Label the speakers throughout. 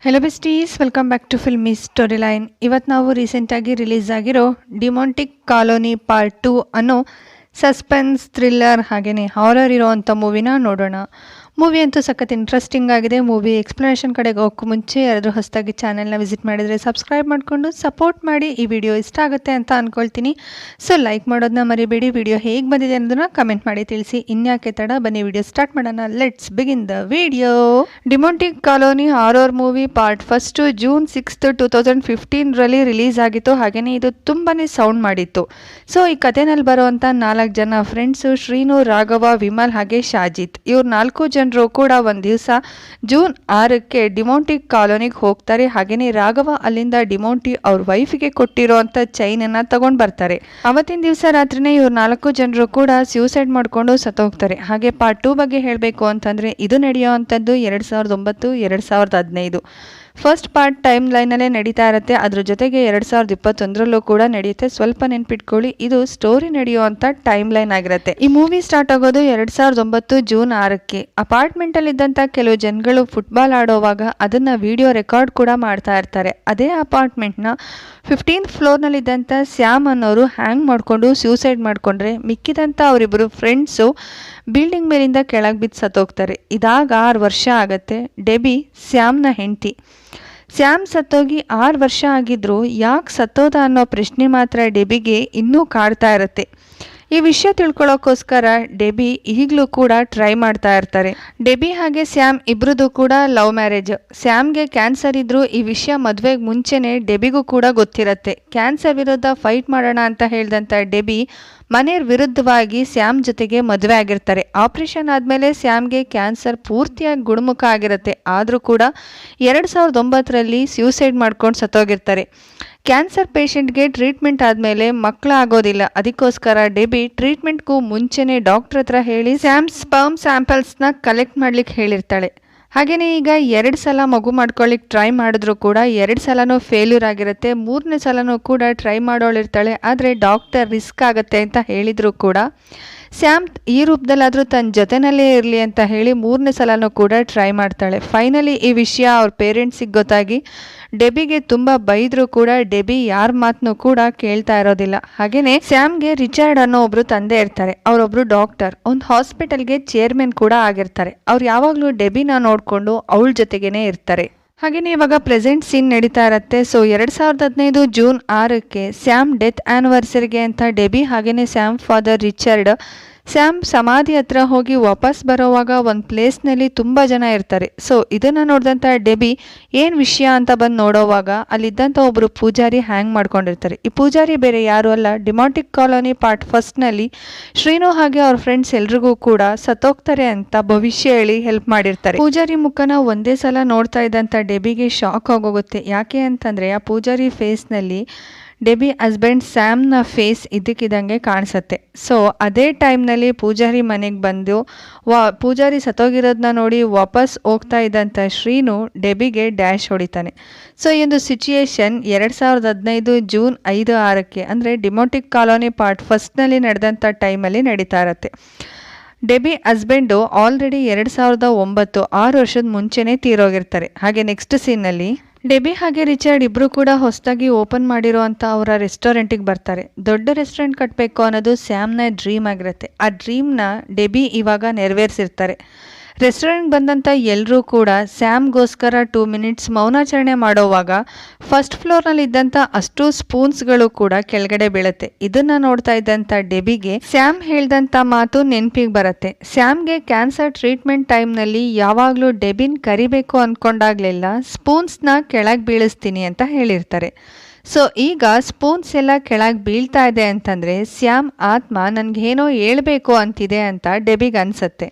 Speaker 1: Hello besties, welcome back to filmy story line. ಇವತ್ತು ನಾವು ರೀಸೆಂಟಾಗಿ ರಿಲೀಸ್ ಆಗಿರೋ ಡಿಮಾಂಟಿಕ್ ಕಾಲೋನಿ ಪಾರ್ಟ್ 2 ಅನ್ನೋ ಸಸ್ಪೆನ್ಸ್ ಥ್ರಿಲ್ಲರ್ ಹಾಗೆಯೇ ಹಾರರ್ ಇರೋವಂಥ ಮೂವಿನ ನೋಡೋಣ. ಮೂವಿ ಅಂತೂ ಸಖತ್ ಇಂಟ್ರೆಸ್ಟಿಂಗ್ ಆಗಿದೆ. ಮೂವಿ ಎಕ್ಸ್ಪ್ಲನೇಷನ್ ಕಡೆಗೆ ಹೋಗೋಕ್ಕೂ ಮುಂಚೆ ಯಾರಾದರೂ ಹೊಸದಾಗಿ ಚಾನೆಲ್ನ ವಿಸಿಟ್ ಮಾಡಿದರೆ ಸಬ್ಸ್ಕ್ರೈಬ್ ಮಾಡಿಕೊಂಡು ಸಪೋರ್ಟ್ ಮಾಡಿ. ಈ ವಿಡಿಯೋ ಇಷ್ಟ ಆಗುತ್ತೆ ಅಂತ ಅಂದ್ಕೊಳ್ತೀನಿ. ಸೊ ಲೈಕ್ ಮಾಡೋದನ್ನ ಮರಿಬೇಡಿ. ವಿಡಿಯೋ ಹೇಗೆ ಬಂದಿದೆ ಅನ್ನೋದನ್ನ ಕಮೆಂಟ್ ಮಾಡಿ ತಿಳಿಸಿ. ಇನ್ಯಾಕೆ ತಡ, ಬನ್ನಿ ವಿಡಿಯೋ ಸ್ಟಾರ್ಟ್ ಮಾಡೋಣ. Let's begin the video. ಡಿಮಾಂಟಿಕ್ colony horror movie part first June 6, 2015 release ಆಗಿತ್ತು. ಹಾಗೆಯೇ ಇದು ತುಂಬಾ ಸೌಂಡ್ ಮಾಡಿತ್ತು. ಸೊ ಈ ಕಥೆನಲ್ಲಿ ಬರುವಂಥ 4 ಜನ ಫ್ರೆಂಡ್ಸು, ಶ್ರೀನು, ರಾಘವ, ವಿಮಲ್ ಹಾಗೆ ಶಾಜಿತ್. ಇವ್ರು 4 ಜನರು ಕೂಡ ಒಂದು ದಿವಸ ಜೂನ್ 6ಕ್ಕೆ ಡಿಮಾಂಟಿಕ್ ಕಾಲೋನಿಗೆ ಹೋಗ್ತಾರೆ. ಹಾಗೆಯೇ ರಾಘವ ಅಲ್ಲಿಂದ ಡಿಮಾಂಟಿ ಅವ್ರ ವೈಫಿಗೆ ಕೊಟ್ಟಿರೋಂಥ ಚೈನನ್ನು ತಗೊಂಡು ಬರ್ತಾರೆ. ಅವತ್ತಿನ ದಿವಸ ರಾತ್ರಿನೇ ಇವ್ರು 4 ಜನರು ಕೂಡ ಸ್ಯೂಸೈಡ್ ಮಾಡಿಕೊಂಡು ಸತ್ತೋಗ್ತಾರೆ. ಹಾಗೆ ಪಾರ್ಟ್ 2 ಬಗ್ಗೆ ಹೇಳಬೇಕು ಅಂತಂದರೆ ಇದು ನಡೆಯುವಂಥದ್ದು 2009, 2015. ಫಸ್ಟ್ ಪಾರ್ಟ್ ಟೈಮ್ ಲೈನಲ್ಲೇ ನಡೀತಾ ಇರುತ್ತೆ. ಅದ್ರ ಜೊತೆಗೆ 2021 ಕೂಡ ನಡೆಯುತ್ತೆ. ಸ್ವಲ್ಪ ನೆನ್ಪಿಟ್ಕೊಳ್ಳಿ, ಇದು ಸ್ಟೋರಿ ನಡೆಯುವಂಥ ಟೈಮ್ ಲೈನ್ ಆಗಿರುತ್ತೆ. ಈ ಮೂವಿ ಸ್ಟಾರ್ಟ್ ಆಗೋದು 2009 ಜೂನ್ 6ಕ್ಕೆ. ಅಪಾರ್ಟ್ಮೆಂಟಲ್ಲಿದ್ದಂಥ ಕೆಲವು ಜನಗಳು ಫುಟ್ಬಾಲ್ ಆಡೋವಾಗ ಅದನ್ನು ವಿಡಿಯೋ ರೆಕಾರ್ಡ್ ಕೂಡ ಮಾಡ್ತಾ ಇರ್ತಾರೆ. ಅದೇ ಅಪಾರ್ಟ್ಮೆಂಟ್ನ 15th ಫ್ಲೋರ್ನಲ್ಲಿದ್ದಂಥ ಸ್ಯಾಮ್ ಅನ್ನೋರು ಹ್ಯಾಂಗ್ ಮಾಡಿಕೊಂಡು ಸ್ಯೂಸೈಡ್ ಮಾಡಿಕೊಂಡ್ರೆ ಮಿಕ್ಕಿದಂಥ ಅವರಿಬ್ಬರು ಫ್ರೆಂಡ್ಸು ಬಿಲ್ಡಿಂಗ್ ಮೇಲಿಂದ ಕೆಳಗೆ ಬಿದ್ದು ಸತ್ತೋಗ್ತಾರೆ. ಇದಾಗ 6 ವರ್ಷ ಆಗುತ್ತೆ. ಡೆಬಿ ಸ್ಯಾಮ್ನ ಹೆಂಡತಿ. ಸ್ಯಾಮ್ ಸತ್ತೋಗಿ 6 ವರ್ಷ ಆಗಿದ್ರು ಯಾಕೆ ಸತ್ತೋದ ಅನ್ನೋ ಪ್ರಶ್ನೆ ಮಾತ್ರ ಡೆಬಿಗೆ ಇನ್ನೂ ಕಾಡ್ತಾ ಇರುತ್ತೆ. ಈ ವಿಷಯ ತಿಳ್ಕೊಳ್ಳೋಕ್ಕೋಸ್ಕರ ಡೆಬಿ ಈಗಲೂ ಕೂಡ ಟ್ರೈ ಮಾಡ್ತಾ ಇರ್ತಾರೆ. ಡೆಬಿ ಹಾಗೆ ಸ್ಯಾಮ್ ಇಬ್ರದ್ದು ಕೂಡ ಲವ್ ಮ್ಯಾರೇಜ್. ಸ್ಯಾಮ್ಗೆ ಕ್ಯಾನ್ಸರ್ ಇದ್ರೂ ಈ ವಿಷಯ ಮದುವೆಗೆ ಮುಂಚೆನೇ ಡೆಬಿಗೂ ಕೂಡ ಗೊತ್ತಿರುತ್ತೆ. ಕ್ಯಾನ್ಸರ್ ವಿರುದ್ಧ ಫೈಟ್ ಮಾಡೋಣ ಅಂತ ಹೇಳಿದಂಥ ಡೆಬಿ ಮನೆಯ ವಿರುದ್ಧವಾಗಿ ಸ್ಯಾಮ್ ಜೊತೆಗೆ ಮದುವೆ ಆಗಿರ್ತಾರೆ. ಆಪರೇಷನ್ ಆದಮೇಲೆ ಸ್ಯಾಮ್ಗೆ ಕ್ಯಾನ್ಸರ್ ಪೂರ್ತಿಯಾಗಿ ಗುಣಮುಖ ಆಗಿರುತ್ತೆ. ಆದರೂ ಕೂಡ 2009 ಸ್ಯೂಸೈಡ್ ಮಾಡ್ಕೊಂಡು ಸತ್ತೋಗಿರ್ತಾರೆ. ಕ್ಯಾನ್ಸರ್ ಪೇಷಂಟ್ಗೆ ಟ್ರೀಟ್ಮೆಂಟ್ ಆದಮೇಲೆ ಮಕ್ಕಳು ಆಗೋದಿಲ್ಲ. ಅದಕ್ಕೋಸ್ಕರ ಡೆಬಿ ಟ್ರೀಟ್ಮೆಂಟ್ಗೂ ಮುಂಚೆನೇ ಡಾಕ್ಟ್ರ್ ಹತ್ರ ಹೇಳಿ ಸ್ಯಾಮ್ ಸ್ಪರ್ಮ್ ಸ್ಯಾಂಪಲ್ಸ್ನ ಕಲೆಕ್ಟ್ ಮಾಡ್ಲಿಕ್ಕೆ ಹೇಳಿರ್ತಾಳೆ. ಹಾಗೆಯೇ ಈಗ 2 ಸಲ ಮಗು ಮಾಡ್ಕೊಳ್ಳಿಕ್ಕೆ ಟ್ರೈ ಮಾಡಿದ್ರು ಕೂಡ 2 ಸಲನೂ ಫೇಲ್ಯೂರ್ ಆಗಿರುತ್ತೆ. 3ನೇ ಸಲನೂ ಕೂಡ ಟ್ರೈ ಮಾಡೋಳಿರ್ತಾಳೆ. ಆದರೆ ಡಾಕ್ಟರ್ ರಿಸ್ಕ್ ಆಗುತ್ತೆ ಅಂತ ಹೇಳಿದ್ರು ಕೂಡ ಸ್ಯಾಮ್ ಈ ರೂಪದಲ್ಲಾದರೂ ತನ್ನ ಜೊತೆನಲ್ಲೇ ಇರಲಿ ಅಂತ ಹೇಳಿ 3ನೇ ಸಲನೂ ಕೂಡ ಟ್ರೈ ಮಾಡ್ತಾಳೆ. ಫೈನಲಿ ಈ ವಿಷಯ ಅವ್ರ ಪೇರೆಂಟ್ಸಿಗೆ ಗೊತ್ತಾಗಿ ಡೆಬಿಗೆ ತುಂಬ ಬೈದರೂ ಕೂಡ ಡೆಬಿ ಯಾರ ಮಾತನ್ನು ಕೂಡ ಕೇಳ್ತಾ ಇರೋದಿಲ್ಲ. ಹಾಗೆಯೇ ಸ್ಯಾಮ್ಗೆ ರಿಚರ್ಡ್ ಅನ್ನೋ ಒಬ್ರು ತಂದೆ ಇರ್ತಾರೆ. ಅವರೊಬ್ರು ಡಾಕ್ಟರ್, ಒಂದು ಹಾಸ್ಪಿಟಲ್ಗೆ ಚೇರ್ಮನ್ ಕೂಡ ಆಗಿರ್ತಾರೆ. ಅವ್ರು ಯಾವಾಗಲೂ ಡೆಬಿನ ನೋಡಿಕೊಂಡು ಅವಳ ಜೊತೆಗೇನೆ ಇರ್ತಾರೆ. ಹಾಗೆಯೇ ಇವಾಗ ಪ್ರೆಸೆಂಟ್ ಸೀನ್ ನಡೀತಾ ಇರುತ್ತೆ. ಸೊ 2015 ಜೂನ್ 6ಕ್ಕೆ ಸ್ಯಾಮ್ ಡೆತ್ ಆ್ಯನಿವರ್ಸರಿಗೆ ಅಂತ ಡೆಬಿ ಹಾಗೆಯೇ ಸ್ಯಾಮ್ ಫಾದರ್ ರಿಚರ್ಡ್ ಸ್ಯಾಮ್ ಸಮಾಧಿ ಹತ್ರ ಹೋಗಿ ವಾಪಸ್ ಬರೋವಾಗ ಒಂದು ಪ್ಲೇಸ್ನಲ್ಲಿ ತುಂಬ ಜನ ಇರ್ತಾರೆ. ಸೊ ಇದನ್ನು ನೋಡಿದಂಥ ಡೆಬಿ ಏನು ವಿಷಯ ಅಂತ ಬಂದು ನೋಡೋವಾಗ ಅಲ್ಲಿದ್ದಂಥ ಒಬ್ಬರು ಪೂಜಾರಿ ಹ್ಯಾಂಗ್ ಮಾಡ್ಕೊಂಡಿರ್ತಾರೆ. ಈ ಪೂಜಾರಿ ಬೇರೆ ಯಾರು ಅಲ್ಲ, ಡಿಮಾಂಟಿಕ್ ಕಾಲೋನಿ ಪಾರ್ಟ್ ಫಸ್ಟ್ನಲ್ಲಿ ಶ್ರೀನು ಹಾಗೆ ಅವ್ರ ಫ್ರೆಂಡ್ಸ್ ಎಲ್ರಿಗೂ ಕೂಡ ಸತ್ತೋಗ್ತಾರೆ ಅಂತ ಭವಿಷ್ಯ ಹೇಳಿ ಹೆಲ್ಪ್ ಮಾಡಿರ್ತಾರೆ. ಪೂಜಾರಿ ಮುಖನ ಒಂದೇ ಸಲ ನೋಡ್ತಾ ಇದ್ದಂಥ ಡೆಬಿಗೆ ಶಾಕ್ ಆಗೋಗುತ್ತೆ. ಯಾಕೆ ಅಂತಂದರೆ ಆ ಪೂಜಾರಿ ಫೇಸ್ನಲ್ಲಿ ಡೆಬಿ ಹಸ್ಬೆಂಡ್ ಸ್ಯಾಮ್ನ ಫೇಸ್ ಇದ್ದಕ್ಕಿದ್ದಂಗೆ ಕಾಣಿಸುತ್ತೆ. ಸೊ ಅದೇ ಟೈಮ್ನಲ್ಲಿ ಪೂಜಾರಿ ಮನೆಗೆ ಬಂದು ಪೂಜಾರಿ ಸತ್ತೋಗಿರೋದನ್ನ ನೋಡಿ ವಾಪಸ್ ಹೋಗ್ತಾ ಇದ್ದಂಥ ಶ್ರೀನು ಡೆಬಿಗೆ ಡ್ಯಾಶ್ ಹೊಡಿತಾನೆ. ಸೊ ಈ ಒಂದು ಸಿಚುಯೇಷನ್ 2015 ಜೂನ್ 5, 6ಕ್ಕೆ ಅಂದರೆ ಡಿಮಾಂಟಿಕ್ ಕಾಲೋನಿ ಪಾರ್ಟ್ ಫಸ್ಟ್ನಲ್ಲಿ ನಡೆದಂಥ ಟೈಮಲ್ಲಿ ನಡೀತಾ ಇರುತ್ತೆ. ಡೆಬಿ ಹಸ್ಬೆಂಡು ಆಲ್ರೆಡಿ 2009 6 ವರ್ಷದ ಮುಂಚೆನೇ ತೀರೋಗಿರ್ತಾರೆ. ಹಾಗೆ ನೆಕ್ಸ್ಟ್ ಸೀನ್ನಲ್ಲಿ ಡೆಬಿ ಹಾಗೆ ರಿಚರ್ಡ್ ಇಬ್ಬರು ಕೂಡ ಹೊಸದಾಗಿ ಓಪನ್ ಮಾಡಿರೋವಂಥ ಅವರ ರೆಸ್ಟೋರೆಂಟಿಗೆ ಬರ್ತಾರೆ. ದೊಡ್ಡ ರೆಸ್ಟೋರೆಂಟ್ ಕಟ್ಟಬೇಕು ಅನ್ನೋದು ಸ್ಯಾಮ್ನ ಡ್ರೀಮ್ ಆಗಿರುತ್ತೆ. ಆ ಡ್ರೀಮ್ನ ಡೆಬಿ ಇವಾಗ ನೆರವೇರಿಸಿರ್ತಾರೆ. ರೆಸ್ಟೋರೆಂಟ್ಗೆ ಬಂದಂಥ ಎಲ್ಲರೂ ಕೂಡ ಸ್ಯಾಮ್ಗೋಸ್ಕರ 2 ಮಿನಿಟ್ಸ್ ಮೌನಾಚರಣೆ ಮಾಡೋವಾಗ ಫಸ್ಟ್ ಫ್ಲೋರ್ನಲ್ಲಿದ್ದಂಥ ಅಷ್ಟು ಸ್ಪೂನ್ಸ್ಗಳು ಕೂಡ ಕೆಳಗಡೆ ಬೀಳುತ್ತೆ. ಇದನ್ನು ನೋಡ್ತಾ ಇದ್ದಂಥ ಡೆಬಿಗೆ ಸ್ಯಾಮ್ ಹೇಳ್ದಂಥ ಮಾತು ನೆನಪಿಗೆ ಬರುತ್ತೆ. ಸ್ಯಾಮ್ಗೆ ಕ್ಯಾನ್ಸರ್ ಟ್ರೀಟ್ಮೆಂಟ್ ಟೈಮ್ನಲ್ಲಿ ಯಾವಾಗಲೂ ಡೆಬಿನ್ ಕರಿಬೇಕು ಅಂದ್ಕೊಂಡಾಗಲೆಲ್ಲ ಸ್ಪೂನ್ಸ್ನ ಕೆಳಗೆ ಬೀಳಿಸ್ತೀನಿ ಅಂತ ಹೇಳಿರ್ತಾರೆ. ಸೊ ಈಗ ಸ್ಪೂನ್ಸ್ ಎಲ್ಲ ಕೆಳಗೆ ಬೀಳ್ತಾ ಇದೆ ಅಂತಂದರೆ ಸ್ಯಾಮ್ ಆತ್ಮ ನನಗೇನೋ ಹೇಳ್ಬೇಕು ಅಂತಿದೆ ಅಂತ ಡೆಬಿಗೆ ಅನಿಸುತ್ತೆ.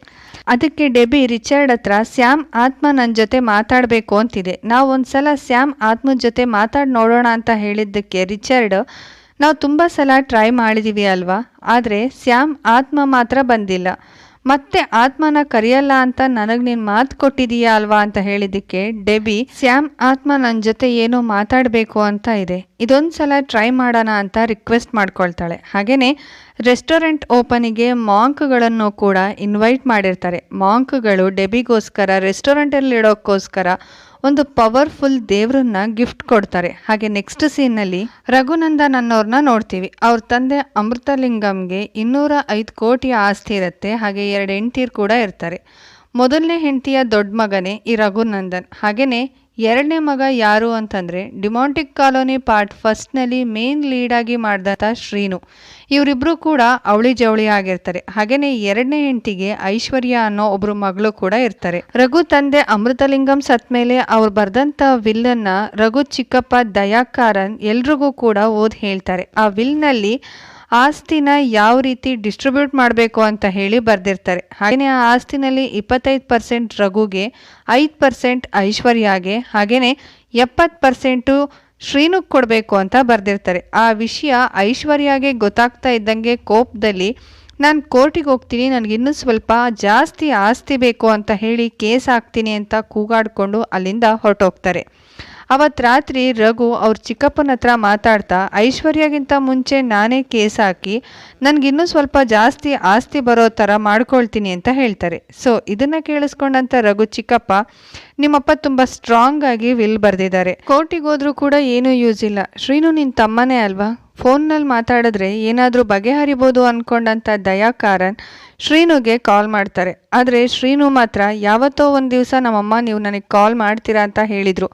Speaker 1: ಅದಕ್ಕೆ ಡೆಬಿ ರಿಚರ್ಡ್ ಹತ್ರ ಸ್ಯಾಮ್ ಆತ್ಮ ನನ್ನ ಜೊತೆ ಮಾತಾಡಬೇಕು ಅಂತಿದೆ, ನಾವು ಒಂದು ಸಲ ಸ್ಯಾಮ್ ಆತ್ಮದ ಜೊತೆ ಮಾತಾಡಿ ನೋಡೋಣ ಅಂತ ಹೇಳಿದ್ದಕ್ಕೆ ರಿಚರ್ಡ್ ನಾವು ತುಂಬ ಸಲ ಟ್ರೈ ಮಾಡಿದ್ದೀವಿ ಅಲ್ವಾ, ಆದರೆ ಸ್ಯಾಮ್ ಆತ್ಮ ಮಾತ್ರ ಬಂದಿಲ್ಲ, ಮತ್ತೆ ಆತ್ಮನ ಕರೆಯಲ್ಲ ಅಂತ ನನಗೆ ನೀನು ಮಾತು ಕೊಟ್ಟಿದೀಯಾ ಅಲ್ವಾ ಅಂತ ಹೇಳಿದ್ದಕ್ಕೆ ಡೆಬಿ ಸ್ಯಾಮ್ ಆತ್ಮ ನನ್ನ ಜೊತೆ ಏನೋ ಮಾತಾಡಬೇಕು ಅಂತ ಇದೆ, ಇದೊಂದು ಸಲ ಟ್ರೈ ಮಾಡೋಣ ಅಂತ ರಿಕ್ವೆಸ್ಟ್ ಮಾಡ್ಕೊಳ್ತಾಳೆ. ಹಾಗೆಯೇ ರೆಸ್ಟೋರೆಂಟ್ ಓಪನಿಗೆ ಮಾಂಕ್ಗಳನ್ನು ಕೂಡ ಇನ್ವೈಟ್ ಮಾಡಿರ್ತಾರೆ. ಮಾಂಕ್ಗಳು ಡೆಬಿಗೋಸ್ಕರ ರೆಸ್ಟೋರೆಂಟಲ್ಲಿಡೋಕ್ಕೋಸ್ಕರ ಒಂದು ಪವರ್ಫುಲ್ ದೇವ್ರನ್ನ ಗಿಫ್ಟ್ ಕೊಡ್ತಾರೆ. ಹಾಗೆ ನೆಕ್ಸ್ಟ್ ಸೀನ್ನಲ್ಲಿ ರಘುನಂದನ್ ಅನ್ನೋರ್ನ ನೋಡ್ತೀವಿ. ಅವ್ರ ತಂದೆ ಅಮೃತಲಿಂಗಂಗೆ 205 ಕೋಟಿ ಆಸ್ತಿ ಇರುತ್ತೆ. ಹಾಗೆ 2 ಹೆಂಡ್ತೀರು ಕೂಡ ಇರ್ತಾರೆ. ಮೊದಲನೇ ಹೆಂಡತಿಯ ದೊಡ್ಡ ಮಗನೇ ಈ ರಘುನಂದನ್. ಹಾಗೆಯೇ ಎರಡನೇ ಮಗ ಯಾರು ಅಂತಂದರೆ ಡಿಮಾಂಟಿಕ್ ಕಾಲೋನಿ ಪಾರ್ಟ್ ಫಸ್ಟ್ನಲ್ಲಿ ಮೇನ್ ಲೀಡಾಗಿ ಮಾಡಿದಂಥ ಶ್ರೀನು. ಇವರಿಬ್ಬರು ಕೂಡ ಅವಳಿ ಜವಳಿ ಆಗಿರ್ತಾರೆ. ಹಾಗೆಯೇ ಎರಡನೇ ಹೆಂಡತಿಗೆ ಐಶ್ವರ್ಯ ಅನ್ನೋ ಒಬ್ಬರು ಮಗಳು ಕೂಡ ಇರ್ತಾರೆ. ರಘು ತಂದೆ ಅಮೃತಲಿಂಗಂ ಸತ್ ಮೇಲೆ ಅವ್ರು ಬರೆದಂಥ ವಿಲ್ಲನ್ನ ರಘು ಚಿಕ್ಕಪ್ಪ ದಯಾಕಾರನ್ ಎಲ್ರಿಗೂ ಕೂಡ ಓದಿ ಹೇಳ್ತಾರೆ. ಆ ವಿಲ್ನಲ್ಲಿ ಆಸ್ತಿನ ಯಾವ ರೀತಿ ಡಿಸ್ಟ್ರಿಬ್ಯೂಟ್ ಮಾಡಬೇಕು ಅಂತ ಹೇಳಿ ಬರೆದಿರ್ತಾರೆ. ಹಾಗೆಯೇ ಆ ಆಸ್ತಿನಲ್ಲಿ 25% ರಘುಗೆ, 5% ಐಶ್ವರ್ಯಾಗೆ, ಹಾಗೆಯೇ 70% ಶ್ರೀನುಗೆ ಕೊಡಬೇಕು ಅಂತ ಬರೆದಿರ್ತಾರೆ. ಆ ವಿಷಯ ಐಶ್ವರ್ಯಾಗೆ ಗೊತ್ತಾಗ್ತಾ ಇದ್ದಂಗೆ ಕೋಪದಲ್ಲಿ ನಾನು ಕೋರ್ಟಿಗೆ ಹೋಗ್ತೀನಿ, ನನಗಿನ್ನೂ ಸ್ವಲ್ಪ ಜಾಸ್ತಿ ಆಸ್ತಿ ಬೇಕು ಅಂತ ಹೇಳಿ ಕೇಸ್ ಹಾಕ್ತೀನಿ ಅಂತ ಕೂಗಾಡಿಕೊಂಡು ಅಲ್ಲಿಂದ ಹೊರಟೋಗ್ತಾರೆ. ಅವತ್ತು ರಾತ್ರಿ ರಘು ಅವ್ರ ಚಿಕ್ಕಪ್ಪನ ಹತ್ರ ಮಾತಾಡ್ತಾ ಐಶ್ವರ್ಯಗಿಂತ ಮುಂಚೆ ನಾನೇ ಕೇಸ್ ಹಾಕಿ ನನಗಿನ್ನೂ ಸ್ವಲ್ಪ ಜಾಸ್ತಿ ಆಸ್ತಿ ಬರೋ ಥರ ಮಾಡ್ಕೊಳ್ತೀನಿ ಅಂತ ಹೇಳ್ತಾರೆ. ಸೊ ಇದನ್ನು ಕೇಳಿಸ್ಕೊಂಡಂಥ ರಘು ಚಿಕ್ಕಪ್ಪ, ನಿಮ್ಮಪ್ಪ ತುಂಬ ಸ್ಟ್ರಾಂಗ್ ಆಗಿ ವಿಲ್ ಬರೆದಿದ್ದಾರೆ, ಕೋರ್ಟಿಗೆ ಹೋದ್ರೂ ಕೂಡ ಏನೂ ಯೂಸ್ ಇಲ್ಲ, ಶ್ರೀನು ನಿನ್ನ ತಮ್ಮನೇ ಅಲ್ವಾ, ಫೋನ್ನಲ್ಲಿ ಮಾತಾಡಿದ್ರೆ ಏನಾದರೂ ಬಗೆಹರಿಬೋದು ಅಂದ್ಕೊಂಡಂಥ ದಯಾಕಾರನ್ ಶ್ರೀನುಗೆ ಕಾಲ್ ಮಾಡ್ತಾರೆ. ಆದರೆ ಶ್ರೀನು ಮಾತ್ರ ಯಾವತ್ತೋ ಒಂದು ದಿವಸ ನಮ್ಮಮ್ಮ ನೀವು ನನಗೆ ಕಾಲ್ ಮಾಡ್ತೀರಾ ಅಂತ ಹೇಳಿದರು,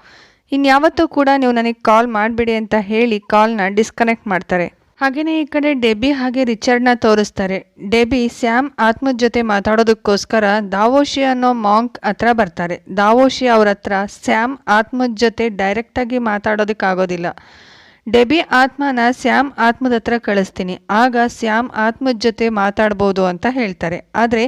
Speaker 1: ಇನ್ಯಾವತ್ತೂ ಕೂಡ ನೀವು ನನಗೆ ಕಾಲ್ ಮಾಡಿಬಿಡಿ ಅಂತ ಹೇಳಿ ಕಾಲ್ನ ಡಿಸ್ಕನೆಕ್ಟ್ ಮಾಡ್ತಾರೆ. ಹಾಗೆಯೇ ಈ ಕಡೆ ಡೆಬ್ಬಿ ಹಾಗೆ ರಿಚರ್ಡ್ನ ತೋರಿಸ್ತಾರೆ. ಡೆಬ್ಬಿ ಸ್ಯಾಮ್ ಆತ್ಮದ ಜೊತೆ ಮಾತಾಡೋದಕ್ಕೋಸ್ಕರ ದಾವೋಶಿ ಅನ್ನೋ ಮಾಂಕ್ ಹತ್ರ ಬರ್ತಾರೆ. ದಾವೋಶಿ ಅವ್ರ ಹತ್ರ ಸ್ಯಾಮ್ ಆತ್ಮದ ಜೊತೆ ಡೈರೆಕ್ಟಾಗಿ ಮಾತಾಡೋದಕ್ಕಾಗೋದಿಲ್ಲ. ಡೆಬ್ಬಿ ಆತ್ಮನ ಸ್ಯಾಮ್ ಆತ್ಮದ ಹತ್ರ ಕಳಿಸ್ತೀನಿ, ಆಗ ಸ್ಯಾಮ್ ಆತ್ಮದ ಜೊತೆ ಮಾತಾಡ್ಬೋದು ಅಂತ ಹೇಳ್ತಾರೆ. ಆದರೆ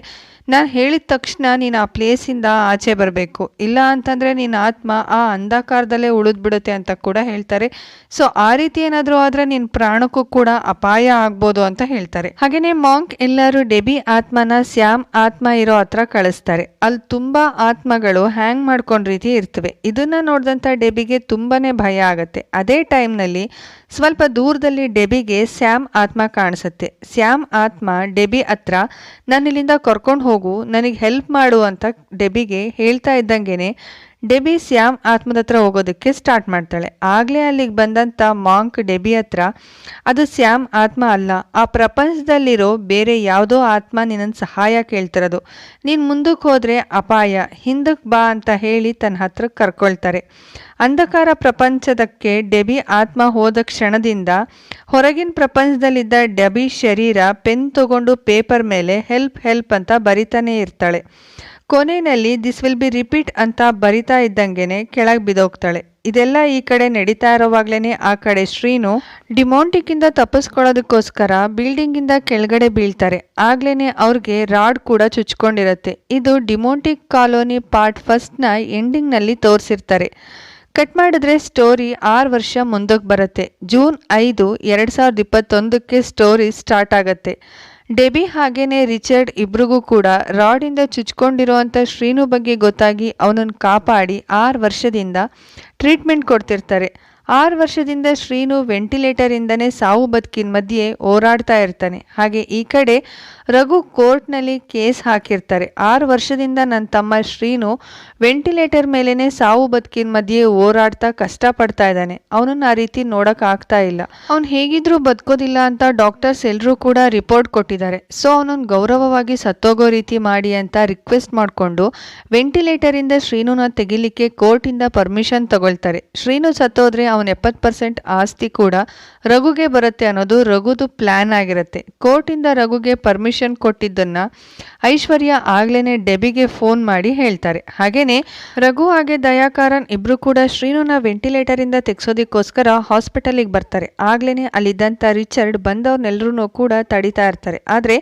Speaker 1: ನಾನು ಹೇಳಿದ ತಕ್ಷಣ ನೀನು ಆ ಪ್ಲೇಸಿಂದ ಆಚೆ ಬರಬೇಕು, ಇಲ್ಲ ಅಂತಂದರೆ ನಿನ್ನ ಆತ್ಮ ಆ ಅಂಧಕಾರದಲ್ಲೇ ಉಳಿದ್ಬಿಡುತ್ತೆ ಅಂತ ಕೂಡ ಹೇಳ್ತಾರೆ. ಸೊ ಆ ರೀತಿ ಏನಾದರೂ ಆದರೆ ನಿನ್ನ ಪ್ರಾಣಕ್ಕೂ ಕೂಡ ಅಪಾಯ ಆಗ್ಬೋದು ಅಂತ ಹೇಳ್ತಾರೆ. ಹಾಗೆಯೇ ಮಾಂಕ್ ಎಲ್ಲರೂ ಡೆಬ್ಬಿ ಆತ್ಮನ ಸ್ಯಾಮ್ ಆತ್ಮ ಇರೋ ಹತ್ರ ಕಳಿಸ್ತಾರೆ. ಅಲ್ಲಿ ತುಂಬ ಆತ್ಮಗಳು ಹ್ಯಾಂಗ್ ಮಾಡ್ಕೊಂಡ ರೀತಿ ಇರ್ತವೆ. ಇದನ್ನು ನೋಡಿದಂಥ ಡೆಬ್ಬಿಗೆ ತುಂಬಾ ಭಯ ಆಗುತ್ತೆ. ಅದೇ ಟೈಮ್ನಲ್ಲಿ ಸ್ವಲ್ಪ ದೂರದಲ್ಲಿ ಡೆಬ್ಬಿಗೆ ಸ್ಯಾಮ್ ಆತ್ಮ ಕಾಣಿಸುತ್ತೆ. ಸ್ಯಾಮ್ ಆತ್ಮ ಡೆಬ್ಬಿ ಹತ್ರ ನಾನು ಇಲ್ಲಿಂದ ಕರ್ಕೊಂಡು ಹೋಗು, ನನಗೆ ಹೆಲ್ಪ್ ಮಾಡು ಅಂತ ಡೆಬ್ಬಿಗೆ ಹೇಳ್ತಾ ಇದ್ದಂಗೆ ಡೆಬ್ಬಿ ಸ್ಯಾಮ್ ಆತ್ಮದ ಹತ್ರ ಹೋಗೋದಕ್ಕೆ ಸ್ಟಾರ್ಟ್ ಮಾಡ್ತಾಳೆ. ಆಗಲೇ ಅಲ್ಲಿಗೆ ಬಂದಂಥ ಮಾಂಕ್ ಡೆಬ್ಬಿ ಹತ್ರ, ಅದು ಸ್ಯಾಮ್ ಆತ್ಮ ಅಲ್ಲ, ಆ ಪ್ರಪಂಚದಲ್ಲಿರೋ ಬೇರೆ ಯಾವುದೋ ಆತ್ಮ ನಿನ್ನನ್ನು ಸಹಾಯ ಕೇಳ್ತಿರೋದು, ನೀನು ಮುಂದಕ್ಕೆ ಹೋದರೆ ಅಪಾಯ, ಹಿಂದಕ್ಕೆ ಬಾ ಅಂತ ಹೇಳಿ ತನ್ನ ಹತ್ರಕ್ಕೆ ಕರ್ಕೊಳ್ತಾರೆ. ಅಂಧಕಾರ ಪ್ರಪಂಚದಕ್ಕೆ ಡೆಬ್ಬಿ ಆತ್ಮ ಹೋದ ಕ್ಷಣದಿಂದ ಹೊರಗಿನ ಪ್ರಪಂಚದಲ್ಲಿದ್ದ ಡೆಬ್ಬಿ ಶರೀರ ಪೆನ್ ತಗೊಂಡು ಪೇಪರ್ ಮೇಲೆ ಹೆಲ್ಪ್ ಹೆಲ್ಪ್ ಅಂತ ಬರಿತಾನೆ ಇರ್ತಾಳೆ. ಕೊನೆಯಲ್ಲಿ ದಿಸ್ ವಿಲ್ ಬಿ ರಿಪೀಟ್ ಅಂತ ಬರಿತಾ ಇದ್ದಂಗೆನೆ ಕೆಳಗೆ ಬಿದ್ದೋಗ್ತಾಳೆ. ಇದೆಲ್ಲ ಈ ಕಡೆ ನಡೀತಾ ಇರೋವಾಗ್ಲೇ ಆ ಕಡೆ ಶ್ರೀನು ಡಿಮಾಂಟಿಕ್ಕಿಂದ ತಪ್ಪಿಸ್ಕೊಳ್ಳೋದಕ್ಕೋಸ್ಕರ ಬಿಲ್ಡಿಂಗಿಂದ ಕೆಳಗಡೆ ಬೀಳ್ತಾರೆ. ಆಗ್ಲೇ ಅವ್ರಿಗೆ ರಾಡ್ ಕೂಡ ಚುಚ್ಕೊಂಡಿರುತ್ತೆ. ಇದು ಡಿಮಾಂಟಿಕ್ ಕಾಲೋನಿ ಪಾರ್ಟ್ ಫಸ್ಟ್ನ ಎಂಡಿಂಗ್ನಲ್ಲಿ ತೋರಿಸಿರ್ತಾರೆ. ಕಟ್ ಮಾಡಿದ್ರೆ ಸ್ಟೋರಿ 6 ವರ್ಷ ಮುಂದಕ್ಕೆ ಬರುತ್ತೆ. ಜೂನ್ 5, 2021ಕ್ಕೆ ಸ್ಟೋರಿ ಸ್ಟಾರ್ಟ್ ಆಗುತ್ತೆ. ಡೆಬ್ಬಿ ಹಾಗೇನೆ ರಿಚರ್ಡ್ ಇಬ್ರಿಗೂ ಕೂಡ ರಾಡಿಂದ ಚುಚ್ಕೊಂಡಿರೋವಂಥ ಶ್ರೀನು ಬಗ್ಗೆ ಗೊತ್ತಾಗಿ ಅವನನ್ನು ಕಾಪಾಡಿ 6 ವರ್ಷದಿಂದ ಟ್ರೀಟ್ಮೆಂಟ್ ಕೊಡ್ತಿರ್ತಾರೆ. 6 ವರ್ಷದಿಂದ ಶ್ರೀನು ವೆಂಟಿಲೇಟರಿಂದನೇ ಸಾವು ಬದುಕಿನ ಮಧ್ಯೆ ಹೋರಾಡ್ತಾ ಇರ್ತಾನೆ. ಹಾಗೆ ಈ ಕಡೆ ರಘು ಕೋರ್ಟ್ನಲ್ಲಿ ಕೇಸ್ ಹಾಕಿರ್ತಾರೆ. 6 ವರ್ಷದಿಂದ ನನ್ನ ತಮ್ಮ ಶ್ರೀನು ವೆಂಟಿಲೇಟರ್ ಮೇಲೇ ಸಾವು ಬದುಕಿನ ಮಧ್ಯೆ ಹೋರಾಡ್ತಾ ಕಷ್ಟಪಡ್ತಾ ಇದ್ದಾನೆ, ಅವನನ್ನು ಆ ರೀತಿ ನೋಡೋಕ್ಕಾಗ್ತಾ ಇಲ್ಲ, ಅವ್ನು ಹೇಗಿದ್ರೂ ಬದುಕೋದಿಲ್ಲ ಅಂತ ಡಾಕ್ಟರ್ಸ್ ಎಲ್ಲರೂ ಕೂಡ ರಿಪೋರ್ಟ್ ಕೊಟ್ಟಿದ್ದಾರೆ. ಸೊ ಅವನನ್ನು ಗೌರವವಾಗಿ ಸತ್ತೋಗೋ ರೀತಿ ಮಾಡಿ ಅಂತ ರಿಕ್ವೆಸ್ಟ್ ಮಾಡಿಕೊಂಡು ವೆಂಟಿಲೇಟರಿಂದ ಶ್ರೀನುನ ತೆಗಿಲಿಕ್ಕೆ ಕೋರ್ಟಿಂದ ಪರ್ಮಿಷನ್ ತಗೊಳ್ತಾರೆ. ಶ್ರೀನು ಸತ್ತೋದ್ರೆ ಅವನ 70% ಆಸ್ತಿ ಕೂಡ ರಘುಗೆ ಬರುತ್ತೆ ಅನ್ನೋದು ರಘುದು ಪ್ಲಾನ್ ಆಗಿರುತ್ತೆ. ಕೋರ್ಟಿಂದ ರಘುಗೆ ಪರ್ಮಿಷನ್ ಕೊಟ್ಟಿದ್ದನ್ನ ಐಶ್ವರ್ಯ ಆಗ್ಲೇನೆ ಡೆಬ್ಬಿಗೆ ಫೋನ್ ಮಾಡಿ ಹೇಳ್ತಾರೆ. ಹಾಗೇನೆ ರಘು ಹಾಗೆ ದಯಾಕಾರನ್ ಇಬ್ರು ಕೂಡ ಶ್ರೀನುನ ವೆಂಟಿಲೇಟರ್ ಇಂದ ತೆಗ್ಸೋದಕ್ಕೋಸ್ಕರ ಹಾಸ್ಪಿಟಲ್ಗೆ ಬರ್ತಾರೆ. ಆಗ್ಲೇನೆ ಅಲ್ಲಿದ್ದಂಥ ರಿಚರ್ಡ್ ಬಂದವ್ರನ್ನೆಲ್ಲರೂ ಕೂಡ ತಡಿತಾ ಇರ್ತಾರೆ. ಆದ್ರೆ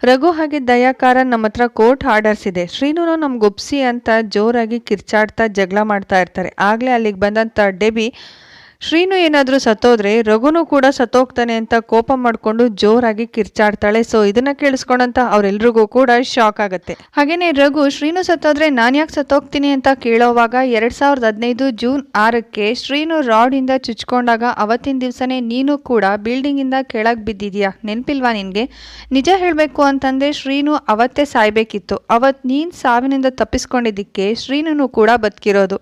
Speaker 1: ರಘು ಹಾಗೆ ದಯಾಕಾರನ್ ನಮ್ಮ ಹತ್ರ ಕೋರ್ಟ್ ಆರ್ಡರ್ಸ್ ಇದೆ, ಶ್ರೀನುನ ನಮ್ಗೆ ಒಪ್ಸಿ ಅಂತ ಜೋರಾಗಿ ಕಿರ್ಚಾಡ್ತಾ ಜಗಳ ಮಾಡ್ತಾ ಇರ್ತಾರೆ. ಆಗ್ಲೇ ಅಲ್ಲಿಗೆ ಬಂದಂಥ ಡೆಬ್ಬಿ ಶ್ರೀನು ಏನಾದರೂ ಸತ್ತೋದ್ರೆ ರಘುನು ಕೂಡ ಸತ್ತೋಗ್ತಾನೆ ಅಂತ ಕೋಪ ಮಾಡಿಕೊಂಡು ಜೋರಾಗಿ ಕಿರ್ಚಾಡ್ತಾಳೆ. ಸೊ ಇದನ್ನ ಕೇಳಿಸ್ಕೊಂಡಂತ ಅವರೆಲ್ರಿಗೂ ಕೂಡ ಶಾಕ್ ಆಗುತ್ತೆ. ಹಾಗೇನೆ ರಘು ಶ್ರೀನು ಸತ್ತೋದ್ರೆ ನಾನು ಯಾಕೆ ಸತ್ತೋಗ್ತೀನಿ ಅಂತ ಕೇಳೋವಾಗ 2015 ಜೂನ್ 6ಕ್ಕೆ ಶ್ರೀನು ರಾಡಿಂದ ಚುಚ್ಕೊಂಡಾಗ ಅವತ್ತಿನ ದಿವಸನೇ ನೀನು ಕೂಡ ಬಿಲ್ಡಿಂಗಿಂದ ಕೆಳಗೆ ಬಿದ್ದಿದ್ಯಾ, ನೆನಪಿಲ್ವಾ ನಿನಗೆ? ನಿಜ ಹೇಳಬೇಕು ಅಂತಂದರೆ ಶ್ರೀನು ಅವತ್ತೇ ಸಾಯ್ಬೇಕಿತ್ತು. ಅವತ್ತು ನೀನು ಸಾವಿನಿಂದ ತಪ್ಪಿಸ್ಕೊಂಡಿದ್ದಕ್ಕೆ ಶ್ರೀನು ಕೂಡ ಬದುಕಿರೋದು.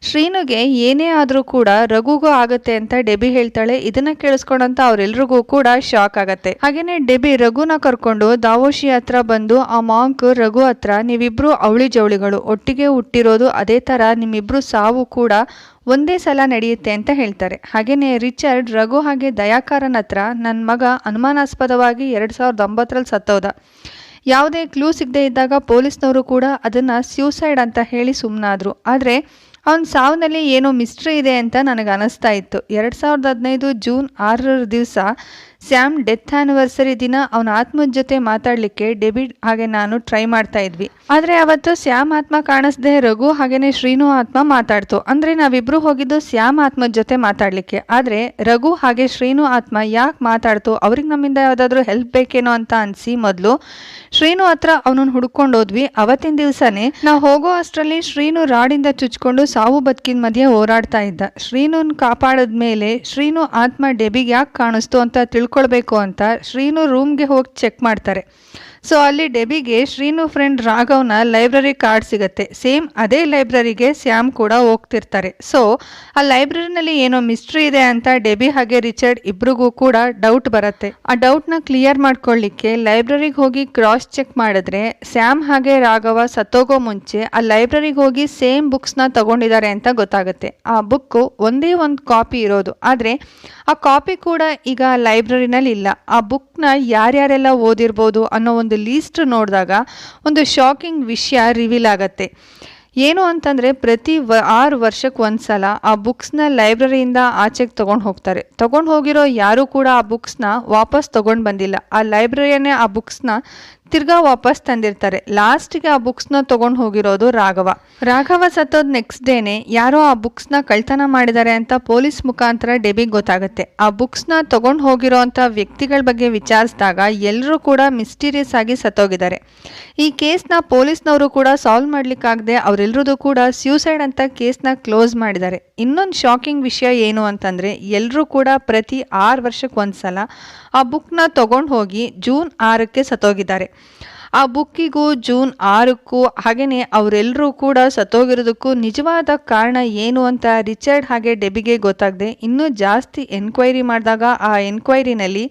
Speaker 1: ಶ್ರೀನುಗೆ ಏನೇ ಆದರೂ ಕೂಡ ರಘುಗೂ ಆಗತ್ತೆ ಅಂತ ಡೆಬಿ ಹೇಳ್ತಾಳೆ. ಇದನ್ನ ಕೇಳಿಸ್ಕೊಂಡಂತ ಅವ್ರೆಲ್ರಿಗೂ ಕೂಡ ಶಾಕ್ ಆಗತ್ತೆ. ಹಾಗೇನೆ ಡೆಬಿ ರಘುನ ಕರ್ಕೊಂಡು ದಾವೋಶಿ ಹತ್ರ ಬಂದು ಆ ಮಾಂಕ್ ರಘು ಹತ್ರ ನೀವಿಬ್ರು ಅವಳಿ ಜವಳಿಗಳು, ಒಟ್ಟಿಗೆ ಹುಟ್ಟಿರೋದು, ಅದೇ ತರ ನಿಮ್ಮಿಬ್ರು ಸಾವು ಕೂಡ ಒಂದೇ ಸಲ ನಡೆಯುತ್ತೆ ಅಂತ ಹೇಳ್ತಾರೆ. ಹಾಗೇನೆ ರಿಚರ್ಡ್ ರಘು ಹಾಗೆ ದಯಾಕಾರನ್ ಹತ್ರ ನನ್ನ ಮಗ ಅನುಮಾನಾಸ್ಪದವಾಗಿ 2009 ಸತ್ತೋದ, ಯಾವುದೇ ಕ್ಲೂ ಸಿಗದೆ ಇದ್ದಾಗ ಪೊಲೀಸ್ನವರು ಕೂಡ ಅದನ್ನು ಸ್ಯೂಸೈಡ್ ಅಂತ ಹೇಳಿ ಸುಮ್ಮನಾದ್ರು. ಆದರೆ ಅವನ ಸಾವನಲ್ಲಿ ಏನೋ ಮಿಸ್ಟ್ರಿ ಇದೆ ಅಂತ ನನಗೆ ಅನಿಸ್ತಾ ಇತ್ತು. 2015 ಜೂನ್ 6 ದಿವಸ ಸ್ಯಾಮ್ ಡೆತ್ ಆ್ಯನಿವರ್ಸರಿ ದಿನ ಅವನ ಆತ್ಮದ ಜೊತೆ ಮಾತಾಡಲಿಕ್ಕೆ ಡೆಬಿಡ್ ಹಾಗೆ ನಾನು ಟ್ರೈ ಮಾಡ್ತಾ ಇದ್ವಿ. ಆದರೆ ಅವತ್ತು ಸ್ಯಾಮ್ ಆತ್ಮ ಕಾಣಿಸ್ದೆ ರಘು ಹಾಗೇನೆ ಶ್ರೀನು ಆತ್ಮ ಮಾತಾಡ್ತು. ಅಂದರೆ ನಾವಿಬ್ಬರು ಹೋಗಿದ್ದು ಸ್ಯಾಮ್ ಆತ್ಮದ ಜೊತೆ ಮಾತಾಡಲಿಕ್ಕೆ. ಆದರೆ ರಘು ಹಾಗೆ ಶ್ರೀನು ಆತ್ಮ ಯಾಕೆ ಮಾತಾಡ್ತು, ಅವ್ರಿಗೆ ನಮ್ಮಿಂದ ಯಾವುದಾದ್ರೂ ಹೆಲ್ಪ್ ಬೇಕೇನೋ ಅಂತ ಅನಿಸಿ ಮೊದಲು ಶ್ರೀನು ಹತ್ರ ಅವನನ್ನು ಹುಡ್ಕೊಂಡು ಹೋದ್ವಿ. ಅವತ್ತಿನ ದಿವಸನೇ ನಾವು ಹೋಗೋ ಅಷ್ಟರಲ್ಲಿ ಶ್ರೀನು ರಾಡಿಂದ ಚುಚ್ಕೊಂಡು ಸಾವು ಬದುಕಿನ ಮಧ್ಯೆ ಹೋರಾಡ್ತಾ ಇದ್ದ. ಶ್ರೀನುನ್ ಕಾಪಾಡಿದ್ಮೇಲೆ ಶ್ರೀನು ಆತ್ಮ ಡೆಬಿಗೆ ಯಾಕೆ ಕಾಣಿಸ್ತು ಅಂತ ತಿಳ್ಕೊಳ್ಬೇಕು ಅಂತ ಶ್ರೀನು ರೂಮ್ಗೆ ಹೋಗಿ ಚೆಕ್ ಮಾಡ್ತಾರೆ. ಸೊ ಅಲ್ಲಿ ಡೆಬಿಗೆ ಶ್ರೀನು ಫ್ರೆಂಡ್ ರಾಘವ್ನ ಲೈಬ್ರರಿ ಕಾರ್ಡ್ ಸಿಗುತ್ತೆ. ಸೇಮ್ ಅದೇ ಲೈಬ್ರರಿಗೆ ಸ್ಯಾಮ್ ಕೂಡ ಹೋಗ್ತಿರ್ತಾರೆ. ಸೊ ಆ ಲೈಬ್ರರಿನಲ್ಲಿ ಏನೋ ಮಿಸ್ಟ್ರಿ ಇದೆ ಅಂತ ಡೆಬಿ ಹಾಗೆ ರಿಚರ್ಡ್ ಇಬ್ರಿಗೂ ಕೂಡ ಡೌಟ್ ಬರುತ್ತೆ. ಆ ಡೌಟ್ನ ಕ್ಲಿಯರ್ ಮಾಡ್ಕೊಳ್ಳಿಕ್ಕೆ ಲೈಬ್ರರಿಗೆ ಹೋಗಿ ಕ್ರಾಸ್ ಚೆಕ್ ಮಾಡಿದ್ರೆ ಸ್ಯಾಮ್ ಹಾಗೆ ರಾಘವ ಸತ್ತೋಗೋ ಮುಂಚೆ ಆ ಲೈಬ್ರರಿಗೆ ಹೋಗಿ ಸೇಮ್ ಬುಕ್ಸ್ನ ತಗೊಂಡಿದ್ದಾರೆ ಅಂತ ಗೊತ್ತಾಗುತ್ತೆ. ಆ ಬುಕ್ಕು ಒಂದೇ ಒಂದು ಕಾಪಿ ಇರೋದು, ಆದರೆ ಆ ಕಾಪಿ ಕೂಡ ಈಗ ಲೈಬ್ರರಿನಲ್ಲಿ ಇಲ್ಲ. ಆ ಬುಕ್ನ ಯಾರ್ಯಾರೆಲ್ಲ ಓದಿರ್ಬೋದು ಅನ್ನೋ ಒಂದು ಲೀಸ್ಟ್ ನೋಡಿದಾಗ ಒಂದು ಶಾಕಿಂಗ್ ವಿಷಯ ರಿವೀಲ್ ಆಗತ್ತೆ. ಏನು ಅಂತಂದರೆ ಪ್ರತಿ 6 ವರ್ಷಕ್ಕೆ ಒಂದ್ಸಲ ಆ ಬುಕ್ಸ್ನ ಲೈಬ್ರರಿಯಿಂದ ಆಚೆಗೆ ತೊಗೊಂಡು ಹೋಗ್ತಾರೆ. ತೊಗೊಂಡು ಹೋಗಿರೋ ಯಾರೂ ಕೂಡ ಆ ಬುಕ್ಸ್ನ ವಾಪಸ್ ತೊಗೊಂಡು ಬಂದಿಲ್ಲ. ಆ ಲೈಬ್ರರಿಯನ್ನೇ ಆ ಬುಕ್ಸ್ನ ತಿರ್ಗಾ ವಾಪಸ್ ತಂದಿರ್ತಾರೆ. ಲಾಸ್ಟಿಗೆ ಆ ಬುಕ್ಸ್ನ ತೊಗೊಂಡು ಹೋಗಿರೋದು ರಾಘವ ಸತ್ತೋದ್ ನೆಕ್ಸ್ಟ್ ಡೇನೆ ಯಾರೋ ಆ ಬುಕ್ಸ್ನ ಕಳ್ತನ ಮಾಡಿದ್ದಾರೆ ಅಂತ ಪೊಲೀಸ್ ಮುಖಾಂತರ ಡೆಬಿಗೆ ಗೊತ್ತಾಗುತ್ತೆ. ಆ ಬುಕ್ಸ್ನ ತೊಗೊಂಡು ಹೋಗಿರೋ ಅಂಥ ವ್ಯಕ್ತಿಗಳ ಬಗ್ಗೆ ವಿಚಾರಿಸಿದಾಗ ಎಲ್ಲರೂ ಕೂಡ ಮಿಸ್ಟೀರಿಯಸ್ ಆಗಿ ಸತ್ತೋಗಿದ್ದಾರೆ. ಈ ಕೇಸ್ನ ಪೊಲೀಸ್ನವರು ಕೂಡ ಸಾಲ್ವ್ ಮಾಡ್ಲಿಕ್ಕಾಗದೆ ಅವರೆಲ್ಲರದು ಕೂಡ ಸ್ಯೂಸೈಡ್ ಅಂತ ಕೇಸ್ನ ಕ್ಲೋಸ್ ಮಾಡಿದ್ದಾರೆ. ಇನ್ನೊಂದು ಶಾಕಿಂಗ್ ವಿಷಯ ಏನು ಅಂತಂದರೆ ಎಲ್ಲರೂ ಕೂಡ ಪ್ರತಿ 6 ವರ್ಷಕ್ಕೆ ಒಂದ್ಸಲ ಆ ಬುಕ್ನ ತೊಗೊಂಡು ಹೋಗಿ ಜೂನ್ 6ಕ್ಕೆ ಸತ್ತೋಗಿದ್ದಾರೆ. ಆ ಬುಕ್ಕಿಗೂ ಜೂನ್ 6ಕ್ಕೂ ಹಾಗೆಯೇ ಅವರೆಲ್ಲರೂ ಕೂಡ ಸತ್ತೋಗಿರೋದಕ್ಕೂ ನಿಜವಾದ ಕಾರಣ ಏನು ಅಂತ ರಿಚರ್ಡ್ ಹಾಗೆ ಡೆಬಿಗೆ ಗೊತ್ತಾಗದೆ ಇನ್ನೂ ಜಾಸ್ತಿ ಎನ್ಕ್ವೈರಿ ಮಾಡಿದಾಗ ಆ ಎನ್ಕ್ವೈರಿನಲ್ಲಿ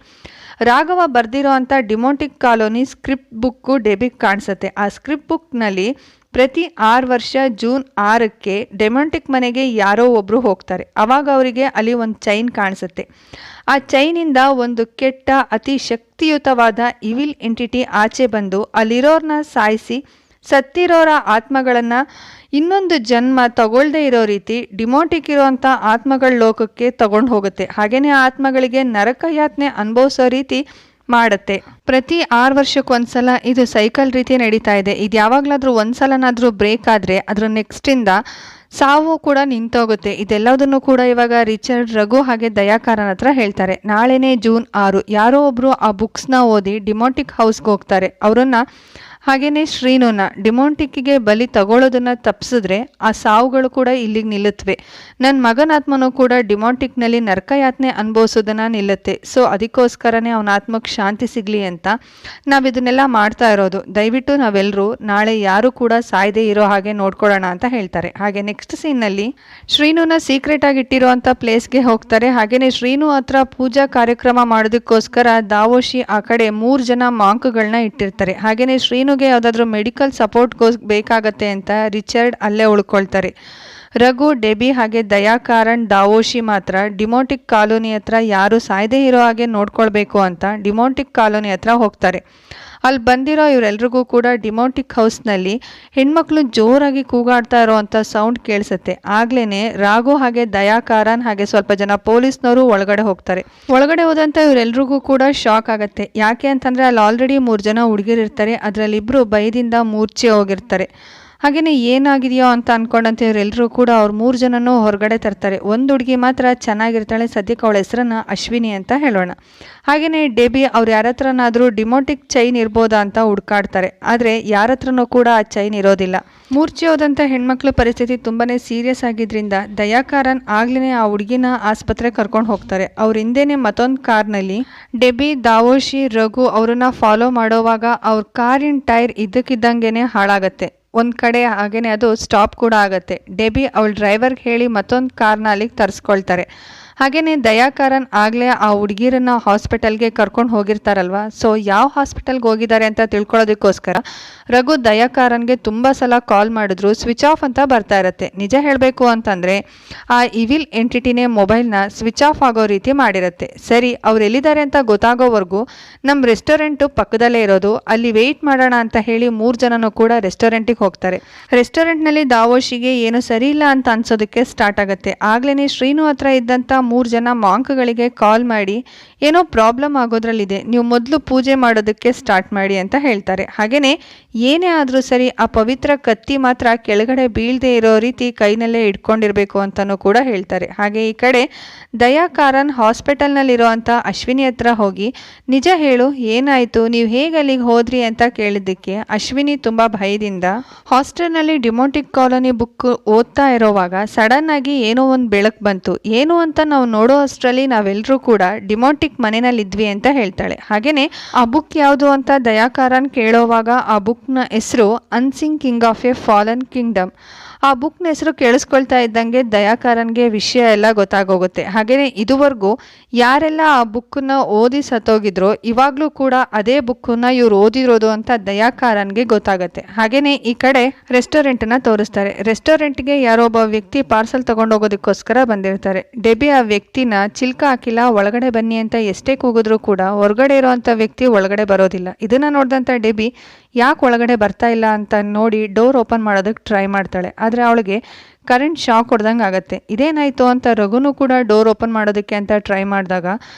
Speaker 1: ರಾಘವ ಬರೆದಿರೋ ಅಂಥ ಡಿಮೋಂಟಿಕ್ ಕಾಲೋನಿ ಸ್ಕ್ರಿಪ್ಟ್ ಬುಕ್ಕು ಡೆಬಿಗೆ ಕಾಣಿಸುತ್ತೆ. ಆ ಸ್ಕ್ರಿಪ್ಟ್ ಬುಕ್ನಲ್ಲಿ ಪ್ರತಿ 6 ವರ್ಷ ಜೂನ್ 6ಕ್ಕೆ ಡೆಮೋಂಟಿಕ್ ಮನೆಗೆ ಯಾರೋ ಒಬ್ಬರು ಹೋಗ್ತಾರೆ. ಆವಾಗ ಅವರಿಗೆ ಅಲ್ಲಿ ಒಂದು ಚೈನ್ ಕಾಣಿಸುತ್ತೆ. ಆ ಚೈನಿಂದ ಒಂದು ಕೆಟ್ಟ ಅತಿ ಶಕ್ತಿಯುತವಾದ ಇವಿಲ್ ಎಂಟಿಟಿ ಆಚೆ ಬಂದು ಅಲ್ಲಿರೋರನ್ನ ಸಾಯಿಸಿ ಸತ್ತಿರೋರ ಆತ್ಮಗಳನ್ನು ಇನ್ನೊಂದು ಜನ್ಮ ತಗೊಳ್ದೇ ಇರೋ ರೀತಿ ಡಿಮೋಂಟಿಕ್ ಇರೋಂಥ ಆತ್ಮಗಳ ಲೋಕಕ್ಕೆ ತಗೊಂಡು ಹೋಗುತ್ತೆ. ಹಾಗೆಯೇ ಆತ್ಮಗಳಿಗೆ ನರಕಯಾತನೆ ಅನುಭವಿಸೋ ರೀತಿ ಮಾಡುತ್ತೆ. ಪ್ರತಿ 6 ವರ್ಷಕ್ಕೊಂದ್ಸಲ ಇದು ಸೈಕಲ್ ರೀತಿ ನಡೀತಾ ಇದೆ. ಇದು ಯಾವಾಗಲಾದರೂ ಒಂದ್ಸಲನಾದರೂ ಬ್ರೇಕ್ ಆದರೆ ಅದರ ನೆಕ್ಸ್ಟಿಂದ ಸಾವು ಕೂಡ ನಿಂತೋಗುತ್ತೆ. ಇದೆಲ್ಲದನ್ನು ಕೂಡ ಇವಾಗ ರಿಚರ್ಡ್ ರಘು ಹಾಗೆ ದಯಾಕಾರನ್ ಹತ್ರ ಹೇಳ್ತಾರೆ. ನಾಳೆನೇ ಜೂನ್ 6 ಯಾರೋ ಒಬ್ಬರು ಆ ಬುಕ್ಸ್ನ ಓದಿ ಡಿಮೋಂಟಿಕ್ ಹೌಸ್ಗೆ ಹೋಗ್ತಾರೆ. ಅವರನ್ನು ಹಾಗೆಯೇ ಶ್ರೀನುನ ಡಿಮೋಂಟಿಕ್ಕಿಗೆ ಬಲಿ ತಗೊಳ್ಳೋದನ್ನು ತಪ್ಪಿಸಿದ್ರೆ ಆ ಸಾವುಗಳು ಕೂಡ ಇಲ್ಲಿಗೆ ನಿಲ್ಲುತ್ತವೆ. ನನ್ನ ಮಗನ ಆತ್ಮನೂ ಕೂಡ ಡಿಮೋಂಟಿಕ್ನಲ್ಲಿ ನರಕಯಾತನೆ ಅನುಭವಿಸೋದನ್ನು ನಿಲ್ಲುತ್ತೆ. ಸೊ ಅದಕ್ಕೋಸ್ಕರನೇ ಅವನ ಆತ್ಮಕ್ಕೆ ಶಾಂತಿ ಸಿಗಲಿ ಅಂತ ನಾವು ಇದನ್ನೆಲ್ಲ ಮಾಡ್ತಾ ಇರೋದು. ದಯವಿಟ್ಟು ನಾವೆಲ್ಲರೂ ನಾಳೆ ಯಾರು ಕೂಡ ಸಾಯದೇ ಇರೋ ಹಾಗೆ ನೋಡ್ಕೊಳ್ಳೋಣ ಅಂತ ಹೇಳ್ತಾರೆ. ಹಾಗೆ ನೆಕ್ಸ್ಟ್ ಸೀನ್ನಲ್ಲಿ ಶ್ರೀನುನ ಸೀಕ್ರೆಟ್ ಆಗಿ ಇಟ್ಟಿರೋ ಅಂಥ ಪ್ಲೇಸ್ಗೆ ಹೋಗ್ತಾರೆ. ಹಾಗೆಯೇ ಶ್ರೀನು ಹತ್ರ ಪೂಜಾ ಕಾರ್ಯಕ್ರಮ ಮಾಡೋದಕ್ಕೋಸ್ಕರ ದಾವೋಶಿ ಆ ಕಡೆ 3 ಜನ ಮಾಂಕ್ಗಳನ್ನ ಇಟ್ಟಿರ್ತಾರೆ. ಹಾಗೆಯೇ ಶ್ರೀನುಗೆ ಯಾವುದಾದ್ರೂ ಮೆಡಿಕಲ್ ಸಪೋರ್ಟ್ ಬೇಕಾಗತ್ತೆ ಅಂತ ರಿಚರ್ಡ್ ಅಲ್ಲೇ ಉಳ್ಕೊಳ್ತಾರೆ. ರಘು, ಡೆಬಿ ಹಾಗೆ ದಯಾಕಾರನ್, ದಾವೋಶಿ ಮಾತ್ರ ಡಿಮೋಂಟಿಕ್ ಕಾಲೋನಿ ಹತ್ರ ಯಾರು ಸಾಯದೇ ಇರೋ ಹಾಗೆ ನೋಡ್ಕೊಳ್ಬೇಕು ಅಂತ ಡಿಮೋಂಟಿಕ್ ಕಾಲೋನಿ ಹತ್ರ ಹೋಗ್ತಾರೆ. ಅಲ್ಲಿ ಬಂದಿರೋ ಇವರೆಲ್ರಿಗೂ ಕೂಡ ಡಿಮೋಂಟಿಕ್ ಹೌಸ್ನಲ್ಲಿ ಹೆಣ್ಮಕ್ಳು ಜೋರಾಗಿ ಕೂಗಾಡ್ತಾ ಇರೋವಂಥ ಸೌಂಡ್ ಕೇಳಿಸುತ್ತೆ. ಆಗ್ಲೇ ರಾಘು ಹಾಗೆ ದಯಾಕಾರನ್ ಹಾಗೆ ಸ್ವಲ್ಪ ಜನ ಪೊಲೀಸ್ನವರು ಒಳಗಡೆ ಹೋಗ್ತಾರೆ. ಒಳಗಡೆ ಹೋದಂಥ ಇವರೆಲ್ರಿಗೂ ಕೂಡ ಶಾಕ್ ಆಗುತ್ತೆ. ಯಾಕೆ ಅಂತಂದರೆ ಅಲ್ಲಿ ಆಲ್ರೆಡಿ 3 ಜನ ಹುಡುಗಿರಿರ್ತಾರೆ. ಅದರಲ್ಲಿ 2 ಭಯದಿಂದ ಮೂರ್ಛೆ ಹೋಗಿರ್ತಾರೆ. ಹಾಗೆಯೇ ಏನಾಗಿದೆಯೋ ಅಂತ ಅಂದ್ಕೊಂಡಂತೆ ಇವರೆಲ್ಲರೂ ಕೂಡ ಅವ್ರು 3 ಜನನೂ ಹೊರಗಡೆ ತರ್ತಾರೆ. ಒಂದು ಹುಡುಗಿ ಮಾತ್ರ ಚೆನ್ನಾಗಿರ್ತಾಳೆ. ಸದ್ಯಕ್ಕೆ ಅವಳ ಹೆಸರನ್ನ ಅಶ್ವಿನಿ ಅಂತ ಹೇಳೋಣ. ಹಾಗೆಯೇ ಡೆಬಿ ಅವ್ರು ಯಾರ ಹತ್ರನಾದರೂ ಡಿಮೋಂಟಿಕ್ ಚೈನ್ ಇರ್ಬೋದಾ ಅಂತ ಹುಡ್ಕಾಡ್ತಾರೆ. ಆದರೆ ಯಾರ ಹತ್ರನೂ ಕೂಡ ಆ ಚೈನ್ ಇರೋದಿಲ್ಲ. ಮೂರ್ಛೆ ಹೋದಂಥ ಹೆಣ್ಮಕ್ಳ ಪರಿಸ್ಥಿತಿ ತುಂಬಾ ಸೀರಿಯಸ್ ಆಗಿದ್ದರಿಂದ ದಯಾಕಾರನ್ ಆಗ್ಲೇ ಆ ಹುಡುಗಿನ ಆಸ್ಪತ್ರೆಗೆ ಕರ್ಕೊಂಡು ಹೋಗ್ತಾರೆ. ಅವ್ರ ಹಿಂದೆನೇ ಮತ್ತೊಂದು ಕಾರ್ನಲ್ಲಿ ಡೆಬಿ, ದಾವೋಶಿ, ರಘು ಅವರನ್ನ ಫಾಲೋ ಮಾಡೋವಾಗ ಅವ್ರ ಕಾರಿನ ಟೈರ್ ಇದ್ದಕ್ಕಿದ್ದಂಗೆ ಹಾಳಾಗತ್ತೆ. ಒಂದು ಕಡೆ ಹಾಗೆಯೇ ಅದು ಸ್ಟಾಪ್ ಕೂಡ ಆಗುತ್ತೆ. ಡೆಬಿ ಅವಳ ಡ್ರೈವರ್ಗೆ ಹೇಳಿ ಮತ್ತೊಂದು ಕಾರ್ನ ಅಲ್ಲಿಗೆ ತರಿಸ್ಕೊಳ್ತಾರೆ. ಹಾಗೆಯೇ ದಯಾಕರನ್ ಆಗಲೇ ಆ ಹುಡುಗಿರನ್ನ ಹಾಸ್ಪಿಟಲ್ಗೆ ಕರ್ಕೊಂಡು ಹೋಗಿರ್ತಾರಲ್ವ. ಸೊ ಯಾವ ಹಾಸ್ಪಿಟಲ್ಗೆ ಹೋಗಿದ್ದಾರೆ ಅಂತ ತಿಳ್ಕೊಳ್ಳೋದಕ್ಕೋಸ್ಕರ ರಘು ದಯಾಕರನ್ಗೆ ತುಂಬ ಸಲ ಕಾಲ್ ಮಾಡಿದ್ರು ಸ್ವಿಚ್ ಆಫ್ ಅಂತ ಬರ್ತಾ ಇರುತ್ತೆ. ನಿಜ ಹೇಳಬೇಕು ಅಂತಂದರೆ ಆ ಇವಿಲ್ ಎಂಟಿಟಿನೇ ಮೊಬೈಲ್ನ ಸ್ವಿಚ್ ಆಫ್ ಆಗೋ ರೀತಿ ಮಾಡಿರುತ್ತೆ. ಸರಿ, ಅವ್ರು ಎಲ್ಲಿದ್ದಾರೆ ಅಂತ ಗೊತ್ತಾಗೋವರೆಗೂ ನಮ್ಮ ರೆಸ್ಟೋರೆಂಟು ಪಕ್ಕದಲ್ಲೇ ಇರೋದು, ಅಲ್ಲಿ ವೆಯ್ಟ್ ಮಾಡೋಣ ಅಂತ ಹೇಳಿ 3 ಜನನೂ ಕೂಡ ರೆಸ್ಟೋರೆಂಟಿಗೆ ಹೋಗ್ತಾರೆ. ರೆಸ್ಟೋರೆಂಟ್ನಲ್ಲಿ ದಾವೋಶಿಗೆ ಏನು ಸರಿ ಇಲ್ಲ ಅಂತ ಅನ್ಸೋದಕ್ಕೆ ಸ್ಟಾರ್ಟ್ ಆಗುತ್ತೆ. ಆಗ್ಲೇ ಶ್ರೀನು ಹತ್ರ ಇದ್ದಂಥ 3 ಜನ ಮಾಂಕ್ಗಳಿಗೆ ಕಾಲ್ ಮಾಡಿ ಏನೋ ಪ್ರಾಬ್ಲಮ್ ಆಗೋದ್ರಲ್ಲಿದೆ, ನೀವು ಮೊದಲು ಪೂಜೆ ಮಾಡೋದಕ್ಕೆ ಸ್ಟಾರ್ಟ್ ಮಾಡಿ ಅಂತ ಹೇಳ್ತಾರೆ. ಹಾಗೆಯೇ ಏನೇ ಆದರೂ ಸರಿ ಆ ಪವಿತ್ರ ಕತ್ತಿ ಮಾತ್ರ ಕೆಳಗಡೆ ಬೀಳದೆ ಇರೋ ರೀತಿ ಕೈನಲ್ಲೇ ಇಟ್ಕೊಂಡಿರಬೇಕು ಅಂತಲೂ ಕೂಡ ಹೇಳ್ತಾರೆ. ಹಾಗೆ ಈ ಕಡೆ ದಯಾಕರನ್ ಹಾಸ್ಪಿಟಲ್ನಲ್ಲಿರುವಂಥ ಅಶ್ವಿನಿ ಹತ್ರ ಹೋಗಿ ನಿಜ ಹೇಳು ಏನಾಯಿತು, ನೀವು ಹೇಗೆ ಅಲ್ಲಿಗೆ ಹೋದ್ರಿ ಅಂತ ಕೇಳಿದ್ದಕ್ಕೆ ಅಶ್ವಿನಿ ತುಂಬ ಭಯದಿಂದ ಹಾಸ್ಟೆಲ್ನಲ್ಲಿ ಡಿಮೋಟಿಕ್ ಕಾಲೋನಿ ಬುಕ್ ಓದ್ತಾ ಇರೋವಾಗ ಸಡನ್ ಆಗಿ ಏನೋ ಒಂದು ಬೆಳಕು ಬಂತು, ಏನು ಅಂತ ನಾವು ನೋಡೋ ಅಷ್ಟರಲ್ಲಿ ನಾವೆಲ್ಲರೂ ಕೂಡ ಡಿಮೋಟಿಕ್ ಮನೆಯಲ್ಲಿದ್ವಿ ಅಂತ ಹೇಳ್ತಾಳೆ. ಹಾಗೆಯೇ ಆ ಬುಕ್ ಯಾವುದು ಅಂತ ದಯಾಕರನ್ ಕೇಳೋವಾಗ ಆ ಬುಕ್ನ ಹೆಸರು unsung king of a fallen kingdom. ಆ ಬುಕ್ನ ಹೆಸರು ಕೇಳಿಸ್ಕೊಳ್ತಾ ಇದ್ದಂಗೆ ದಯಾಕರನ್ಗೆ ವಿಷಯ ಎಲ್ಲ ಗೊತ್ತಾಗೋಗುತ್ತೆ. ಹಾಗೆಯೇ ಇದುವರೆಗೂ ಯಾರೆಲ್ಲ ಆ ಬುಕ್ಕನ್ನ ಓದಿ ಸತ್ತೋಗಿದ್ರೋ ಇವಾಗಲೂ ಕೂಡ ಅದೇ ಬುಕ್ಕನ್ನ ಇವ್ರು ಓದಿರೋದು ಅಂತ ದಯಾಕರನ್ಗೆ ಗೊತ್ತಾಗುತ್ತೆ. ಹಾಗೆಯೇ ಈ ಕಡೆ ರೆಸ್ಟೋರೆಂಟನ್ನು ತೋರಿಸ್ತಾರೆ. ರೆಸ್ಟೋರೆಂಟ್ಗೆ ಯಾರೋ ಒಬ್ಬ ವ್ಯಕ್ತಿ ಪಾರ್ಸಲ್ ತೊಗೊಂಡೋಗೋದಕ್ಕೋಸ್ಕರ ಬಂದಿರ್ತಾರೆ. ಡೆಬಿ ಆ ವ್ಯಕ್ತಿನ ಚಿಲ್ಕ ಹಾಕಿಲ್ಲ, ಒಳಗಡೆ ಬನ್ನಿ ಅಂತ ಎಷ್ಟೇ ಕೂಗಿದ್ರೂ ಕೂಡ ಹೊರಗಡೆ ಇರೋವಂಥ ವ್ಯಕ್ತಿ ಒಳಗಡೆ ಬರೋದಿಲ್ಲ. ಇದನ್ನು ನೋಡಿದಂಥ ಡೆಬಿ ಯಾಕೆ ಒಳಗಡೆ ಬರ್ತಾ ಇಲ್ಲ ಅಂತ ನೋಡಿ ಡೋರ್ ಓಪನ್ ಮಾಡೋದಕ್ಕೆ ಟ್ರೈ ಮಾಡ್ತಾಳೆ. ಆದರೆ ಅವಳಿಗೆ ಕರೆಂಟ್ ಶಾಕ್ ಹೊಡೆದಂಗೆ ಆಗುತ್ತೆ. ಇದೇನಾಯಿತು ಅಂತ ರಘುನು ಕೂಡ ಡೋರ್ ಓಪನ್ ಮಾಡೋದಕ್ಕೆ ಅಂತ ಟ್ರೈ ಮಾಡಿದಾಗ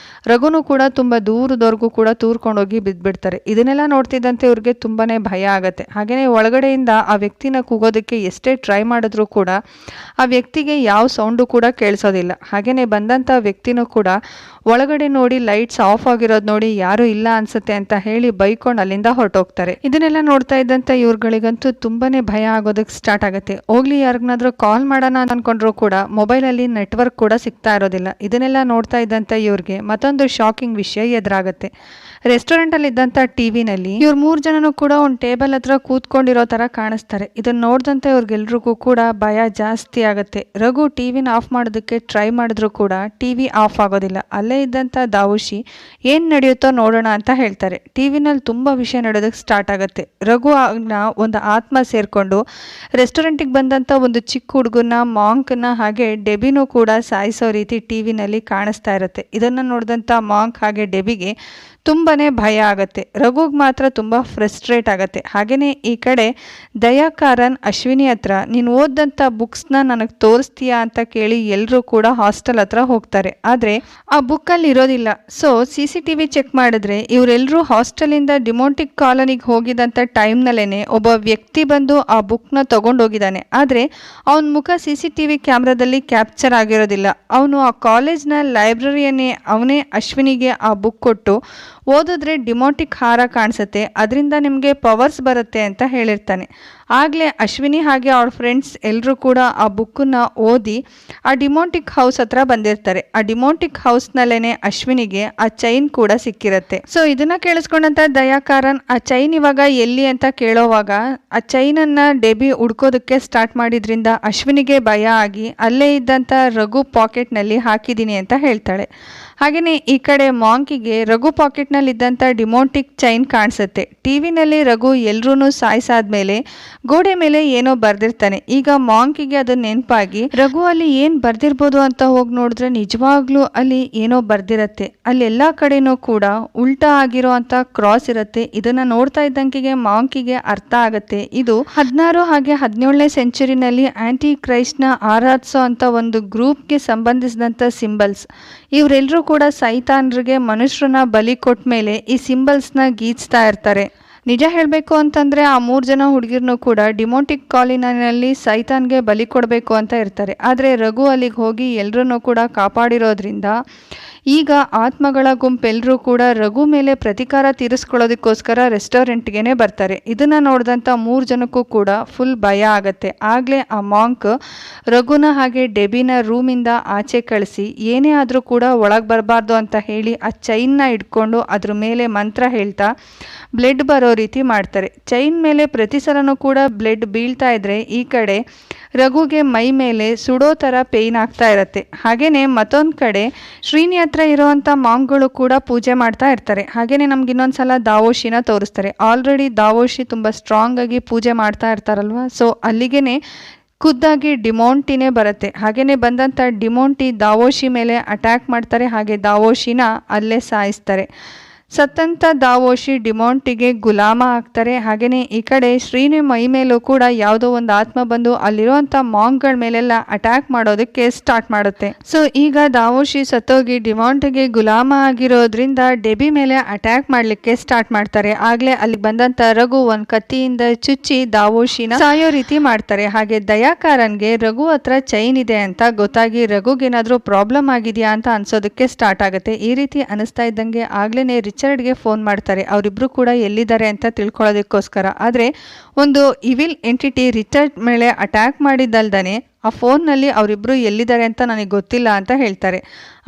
Speaker 1: ರಘುನು ಕೂಡ ತುಂಬ ದೂರದವರೆಗೂ ಕೂಡ ತೂರ್ಕೊಂಡೋಗಿ ಬಿದ್ದುಬಿಡ್ತಾರೆ. ಇದನ್ನೆಲ್ಲ ನೋಡ್ತಿದ್ದಂತೆ ಇವ್ರಿಗೆ ತುಂಬಾ ಭಯ ಆಗುತ್ತೆ. ಹಾಗೆಯೇ ಒಳಗಡೆಯಿಂದ ಆ ವ್ಯಕ್ತಿನ ಕೂಗೋದಕ್ಕೆ ಎಷ್ಟೇ ಟ್ರೈ ಮಾಡಿದ್ರೂ ಕೂಡ ಆ ವ್ಯಕ್ತಿಗೆ ಯಾವ ಸೌಂಡು ಕೂಡ ಕೇಳಿಸೋದಿಲ್ಲ. ಹಾಗೆಯೇ ಬಂದಂಥ ವ್ಯಕ್ತಿನೂ ಕೂಡ ಒಳಗಡೆ ನೋಡಿ ಲೈಟ್ಸ್ ಆಫ್ ಆಗಿರೋದು ನೋಡಿ ಯಾರೂ ಇಲ್ಲ ಅನ್ಸುತ್ತೆ ಅಂತ ಹೇಳಿ ಬೈಕೊಂಡು ಅಲ್ಲಿಂದ ಹೊರಟೋಗ್ತಾರೆ. ಇದನ್ನೆಲ್ಲ ನೋಡ್ತಾ ಇದ್ದಂಥ ಇವ್ರುಗಳಿಗಂತೂ ತುಂಬಾ ಭಯ ಆಗೋದಕ್ಕೆ ಸ್ಟಾರ್ಟ್ ಆಗುತ್ತೆ. ಹೋಗ್ಲಿ ಯಾರಿಗನಾದ್ರೂ ಕಾಲ್ ಮಾಡೋಣ ಅನ್ಕೊಂಡ್ರು ಕೂಡ ಮೊಬೈಲಲ್ಲಿ ನೆಟ್ವರ್ಕ್ ಕೂಡ ಸಿಗ್ತಾ ಇರೋದಿಲ್ಲ. ಇದನ್ನೆಲ್ಲ ನೋಡ್ತಾ ಇದ್ದಂಥ ಇವ್ರಿಗೆ ಮತ್ತೊಂದು ಶಾಕಿಂಗ್ ವಿಷಯ ಎದುರಾಗುತ್ತೆ. ರೆಸ್ಟೋರೆಂಟಲ್ಲಿ ಇದ್ದಂಥ ಟಿವಿನಲ್ಲಿ ಇವ್ರು 3 ಜನನೂ ಕೂಡ ಒಂದು ಟೇಬಲ್ ಹತ್ರ ಕೂತ್ಕೊಂಡಿರೋ ಥರ ಕಾಣಿಸ್ತಾರೆ. ಇದನ್ನು ನೋಡಿದಂತೆ ಇವ್ರಿಗೆಲ್ರಿಗೂ ಕೂಡ ಭಯ ಜಾಸ್ತಿ ಆಗುತ್ತೆ. ರಘು ಟಿವಿನ ಆಫ್ ಮಾಡೋದಕ್ಕೆ ಟ್ರೈ ಮಾಡಿದ್ರು ಕೂಡ ಟಿವಿ ಆಫ್ ಆಗೋದಿಲ್ಲ. ಅಲ್ಲೇ ಇದ್ದಂಥ ದಾವುಶಿ ಏನು ನಡೆಯುತ್ತೋ ನೋಡೋಣ ಅಂತ ಹೇಳ್ತಾರೆ. ಟಿವಿನಲ್ಲಿ ತುಂಬ ವಿಷಯ ನಡೆಯೋದಕ್ಕೆ ಸ್ಟಾರ್ಟ್ ಆಗುತ್ತೆ. ರಘು ಒಂದು ಆತ್ಮ ಸೇರಿಕೊಂಡು ರೆಸ್ಟೋರೆಂಟಿಗೆ ಬಂದಂಥ ಒಂದು ಚಿಕ್ಕ ಹುಡುಗನ ಮಾಂಕ್ನ ಹಾಗೆ ಡೆಬಿನೂ ಕೂಡ ಸಾಯಿಸೋ ರೀತಿ ಟಿವಿನಲ್ಲಿ ಕಾಣಿಸ್ತಾ ಇರುತ್ತೆ. ಇದನ್ನು ನೋಡಿದಂಥ ಮಾಂಕ್ ಹಾಗೆ ಡೆಬಿಗೆ ತುಂಬಾ ಭಯ ಆಗುತ್ತೆ. ರಘುಗೆ ಮಾತ್ರ ತುಂಬ ಫ್ರಸ್ಟ್ರೇಟ್ ಆಗುತ್ತೆ. ಹಾಗೆಯೇ ಈ ಕಡೆ ದಯಾಕರನ್ ಅಶ್ವಿನಿ ಹತ್ರ ನೀನು ಓದಂಥ ಬುಕ್ಸ್ನ ನನಗೆ ತೋರಿಸ್ತೀಯಾ ಅಂತ ಕೇಳಿ ಎಲ್ಲರೂ ಕೂಡ ಹಾಸ್ಟೆಲ್ ಹತ್ರ ಹೋಗ್ತಾರೆ. ಆದರೆ ಆ ಬುಕ್ಕಲ್ಲಿ ಇರೋದಿಲ್ಲ. ಸೊ CCTV ಚೆಕ್ ಮಾಡಿದ್ರೆ ಇವರೆಲ್ಲರೂ ಹಾಸ್ಟೆಲಿಂದ ಡಿಮೋಟಿಕ್ ಕಾಲೋನಿಗೆ ಹೋಗಿದ್ದಂಥ ಟೈಮ್ನಲ್ಲೇ ಒಬ್ಬ ವ್ಯಕ್ತಿ ಬಂದು ಆ ಬುಕ್ನ ತೊಗೊಂಡೋಗಿದ್ದಾನೆ. ಆದರೆ ಅವನ ಮುಖ CCTV ಕ್ಯಾಮ್ರಾದಲ್ಲಿ ಕ್ಯಾಪ್ಚರ್ ಆಗಿರೋದಿಲ್ಲ. ಅವನು ಆ ಕಾಲೇಜ್ನ ಲೈಬ್ರರಿಯನ್ನೇ ಅವನೇ ಅಶ್ವಿನಿಗೆ ಆ ಬುಕ್ ಕೊಟ್ಟು ಓದಿದ್ರೆ ಡಿಮೋಟಿಕ್ ಹಾರ ಕಾಣಿಸುತ್ತೆ, ಅದರಿಂದ ನಿಮಗೆ ಪವರ್ಸ್ ಬರುತ್ತೆ ಅಂತ ಹೇಳಿರ್ತಾನೆ. ಆಗಲೇ ಅಶ್ವಿನಿ ಹಾಗೆ ಅವ್ರ ಫ್ರೆಂಡ್ಸ್ ಎಲ್ಲರೂ ಕೂಡ ಆ ಬುಕ್ಕನ್ನು ಓದಿ ಆ ಡಿಮೋಟಿಕ್ ಹೌಸ್ ಹತ್ರ ಬಂದಿರ್ತಾರೆ. ಆ ಡಿಮೋಟಿಕ್ ಹೌಸ್ನಲ್ಲೇ ಅಶ್ವಿನಿಗೆ ಆ ಚೈನ್ ಕೂಡ ಸಿಕ್ಕಿರುತ್ತೆ. ಸೊ ಇದನ್ನ ಕೇಳಿಸ್ಕೊಂಡಂತ ದಯಾಕರನ್ ಆ ಚೈನ್ ಇವಾಗ ಎಲ್ಲಿ ಅಂತ ಕೇಳೋವಾಗ ಆ ಚೈನನ್ನು ಡೆಬಿ ಹುಡ್ಕೋದಕ್ಕೆ ಸ್ಟಾರ್ಟ್ ಮಾಡಿದ್ರಿಂದ ಅಶ್ವಿನಿಗೆ ಭಯ ಆಗಿ ಅಲ್ಲೇ ಇದ್ದಂಥ ರಘು ಪಾಕೆಟ್ನಲ್ಲಿ ಹಾಕಿದ್ದೀನಿ ಅಂತ ಹೇಳ್ತಾಳೆ. ಹಾಗೆಯೇ ಈ ಕಡೆ ಮಾಂಕಿಗೆ ರಘು ಪಾಕೆಟ್ನಲ್ಲಿ ಇದ್ದಂಥ ಡಿಮೋಟಿಕ್ ಚೈನ್ ಕಾಣಿಸುತ್ತೆ. ಟಿವಿನಲ್ಲಿ ರಘು ಎಲ್ಲರೂ ಸಾಯಿಸಾದ್ಮೇಲೆ ಗೋಡೆ ಮೇಲೆ ಏನೋ ಬರ್ದಿರ್ತಾನೆ. ಈಗ ಮಾಂಕಿಗೆ ಅದು ನೆನಪಾಗಿ ರಘು ಅಲ್ಲಿ ಏನು ಬರ್ದಿರ್ಬೋದು ಅಂತ ಹೋಗಿ ನೋಡಿದ್ರೆ ನಿಜವಾಗ್ಲೂ ಅಲ್ಲಿ ಏನೋ ಬರ್ದಿರತ್ತೆ. ಅಲ್ಲಿ ಎಲ್ಲ ಕಡೆನೂ ಕೂಡ ಉಲ್ಟಾ ಆಗಿರೋ ಅಂತ ಕ್ರಾಸ್ ಇರುತ್ತೆ. ಇದನ್ನ ನೋಡ್ತಾ ಇದ್ದಂಗೆ ಮಾಂಕಿಗೆ ಅರ್ಥ ಆಗುತ್ತೆ ಇದು 16 ಹಾಗೆ 17ನೇ ಸೆಂಚುರಿನಲ್ಲಿ ಆಂಟಿ ಕ್ರೈಸ್ಟ್ನ ಆರಾಧಿಸೋ ಅಂತ ಒಂದು ಗ್ರೂಪ್ಗೆ ಸಂಬಂಧಿಸಿದಂಥ ಸಿಂಬಲ್ಸ್. ಇವರೆಲ್ಲರೂ ಕೂಡ ಸೈತಾನ್ರಿಗೆ ಮನುಷ್ಯರನ್ನ ಬಲಿ ಕೊಟ್ಟ ಮೇಲೆ ಈ ಸಿಂಬಲ್ಸ್ನ ಗೀಚ್ತಾ ಇರ್ತಾರೆ. ನಿಜ ಹೇಳಬೇಕು ಅಂತಂದರೆ ಆ 3 ಜನ ಹುಡುಗಿರ್ನೂ ಕೂಡ ಡಿಮೋಟಿಕ್ ಕಾಲೋನಿನಲ್ಲಿ ಸೈತಾನ್ಗೆ ಬಲಿ ಕೊಡಬೇಕು ಅಂತ ಇರ್ತಾರೆ. ಆದರೆ ರಘು ಅಲ್ಲಿಗೆ ಹೋಗಿ ಎಲ್ಲರನ್ನೂ ಕೂಡ ಕಾಪಾಡಿರೋದ್ರಿಂದ ಈಗ ಆತ್ಮಗಳ ಗುಂಪೆಲ್ಲರೂ ಕೂಡ ರಘು ಮೇಲೆ ಪ್ರತಿಕಾರ ತೀರಿಸ್ಕೊಳ್ಳೋದಕ್ಕೋಸ್ಕರ ರೆಸ್ಟೋರೆಂಟ್ಗೆ ಬರ್ತಾರೆ. ಇದನ್ನು ನೋಡಿದಂಥ 3 ಜನಕ್ಕೂ ಕೂಡ ಫುಲ್ ಭಯ ಆಗುತ್ತೆ. ಆಗಲೇ ಆ ಮಾಂಕ್ ರಘುನ ಹಾಗೆ ಡೆಬಿನ ರೂಮಿಂದ ಆಚೆ ಕಳಿಸಿ ಏನೇ ಆದರೂ ಕೂಡ ಒಳಗೆ ಬರಬಾರ್ದು ಅಂತ ಹೇಳಿ ಆ ಚೈನ್ನ ಇಟ್ಕೊಂಡು ಅದ್ರ ಮೇಲೆ ಮಂತ್ರ ಹೇಳ್ತಾ ಬ್ಲಡ್ ಬರೋ ರೀತಿ ಮಾಡ್ತಾರೆ. ಚೈನ್ ಮೇಲೆ ಪ್ರತಿ ಸಲನೂ ಕೂಡ ಬ್ಲಡ್ ಬೀಳ್ತಾ ಇದ್ರೆ ಈ ಕಡೆ ರಘುಗೆ ಮೈ ಮೇಲೆ ಸುಡೋ ಥರ ಪೇಯ್ನ್ ಆಗ್ತಾ ಇರತ್ತೆ. ಹಾಗೆಯೇ ಮತ್ತೊಂದು ಕಡೆ ಶ್ರೀನಿ ಹತ್ರ ಇರೋವಂಥ ಮಾಂಕ್ಗಳು ಕೂಡ ಪೂಜೆ ಮಾಡ್ತಾ ಇರ್ತಾರೆ. ಹಾಗೆಯೇ ನಮ್ಗೆ ಇನ್ನೊಂದು ಸಲ ದಾವೋಶಿನ ತೋರಿಸ್ತಾರೆ. ಆಲ್ರೆಡಿ ದಾವೋಶಿ ತುಂಬ ಸ್ಟ್ರಾಂಗ್ ಆಗಿ ಪೂಜೆ ಮಾಡ್ತಾ ಇರ್ತಾರಲ್ವ, ಸೊ ಅಲ್ಲಿಗೆ ಖುದ್ದಾಗಿ ಡಿಮೋಂಟಿನೇ ಬರುತ್ತೆ. ಹಾಗೆಯೇ ಬಂದಂಥ ಡಿಮೋಂಟಿ ದಾವೋಶಿ ಮೇಲೆ ಅಟ್ಯಾಕ್ ಮಾಡ್ತಾರೆ. ಹಾಗೆ ದಾವೋಶಿನ ಅಲ್ಲೇ ಸಾಯಿಸ್ತಾರೆ. ಸತ್ತಂಥ ದಾವೋಶಿ ಡಿಮೋಂಟಿಗೆ ಗುಲಾಮ ಆಗ್ತಾರೆ. ಹಾಗೆಯೇ ಈ ಕಡೆ ಶ್ರೀನಿ ಮೈ ಮೇಲೂ ಕೂಡ ಯಾವುದೋ ಒಂದು ಆತ್ಮ ಬಂದು ಅಲ್ಲಿರುವಂಥ ಮಾಂಕ್ಗಳ ಮೇಲೆಲ್ಲ ಅಟ್ಯಾಕ್ ಮಾಡೋದಕ್ಕೆ ಸ್ಟಾರ್ಟ್ ಮಾಡುತ್ತೆ. ಸೊ ಈಗ ದಾವೋಶಿ ಸತ್ತೋಗಿ ಡಿಮೋಂಟಿಗೆ ಗುಲಾಮ ಆಗಿರೋದ್ರಿಂದ ಡೆಬಿ ಮೇಲೆ ಅಟ್ಯಾಕ್ ಮಾಡಲಿಕ್ಕೆ ಸ್ಟಾರ್ಟ್ ಮಾಡ್ತಾರೆ. ಆಗಲೇ ಅಲ್ಲಿ ಬಂದಂಥ ರಘು ಒಂದು ಕತ್ತಿಯಿಂದ ಚುಚ್ಚಿ ದಾವೋಶಿನ ಸಾಯೋ ರೀತಿ ಮಾಡ್ತಾರೆ. ಹಾಗೆ ದಯಾಕಾರನ್ಗೆ ರಘು ಹತ್ರ ಚೈನ್ ಇದೆ ಅಂತ ಗೊತ್ತಾಗಿ ರಘುಗೇನಾದರೂ ಪ್ರಾಬ್ಲಮ್ ಆಗಿದೆಯಾ ಅಂತ ಅನ್ಸೋದಕ್ಕೆ ಸ್ಟಾರ್ಟ್ ಆಗುತ್ತೆ. ಈ ರೀತಿ ಅನಿಸ್ತಾ ಇದ್ದಂಗೆ ಆಗ್ಲೇ ರಿಚರ್ಡ್ಗೆ ಫೋನ್ ಮಾಡ್ತಾರೆ. ಅವರಿಬ್ರು ಕೂಡ ಎಲ್ಲಿದ್ದಾರೆ ಅಂತ ತಿಳ್ಕೊಳ್ಳೋದಕ್ಕೋಸ್ಕರ. ಆದರೆ ಒಂದು ಇವಿಲ್ ಎಂಟಿಟಿ ರಿಚರ್ಡ್ ಮೇಲೆ ಅಟ್ಯಾಕ್ ಮಾಡಿದ್ದಲ್ದೇ ಆ ಫೋನ್ನಲ್ಲಿ ಅವರಿಬ್ಬರು ಎಲ್ಲಿದ್ದಾರೆ ಅಂತ ನನಗೆ ಗೊತ್ತಿಲ್ಲ ಅಂತ ಹೇಳ್ತಾರೆ.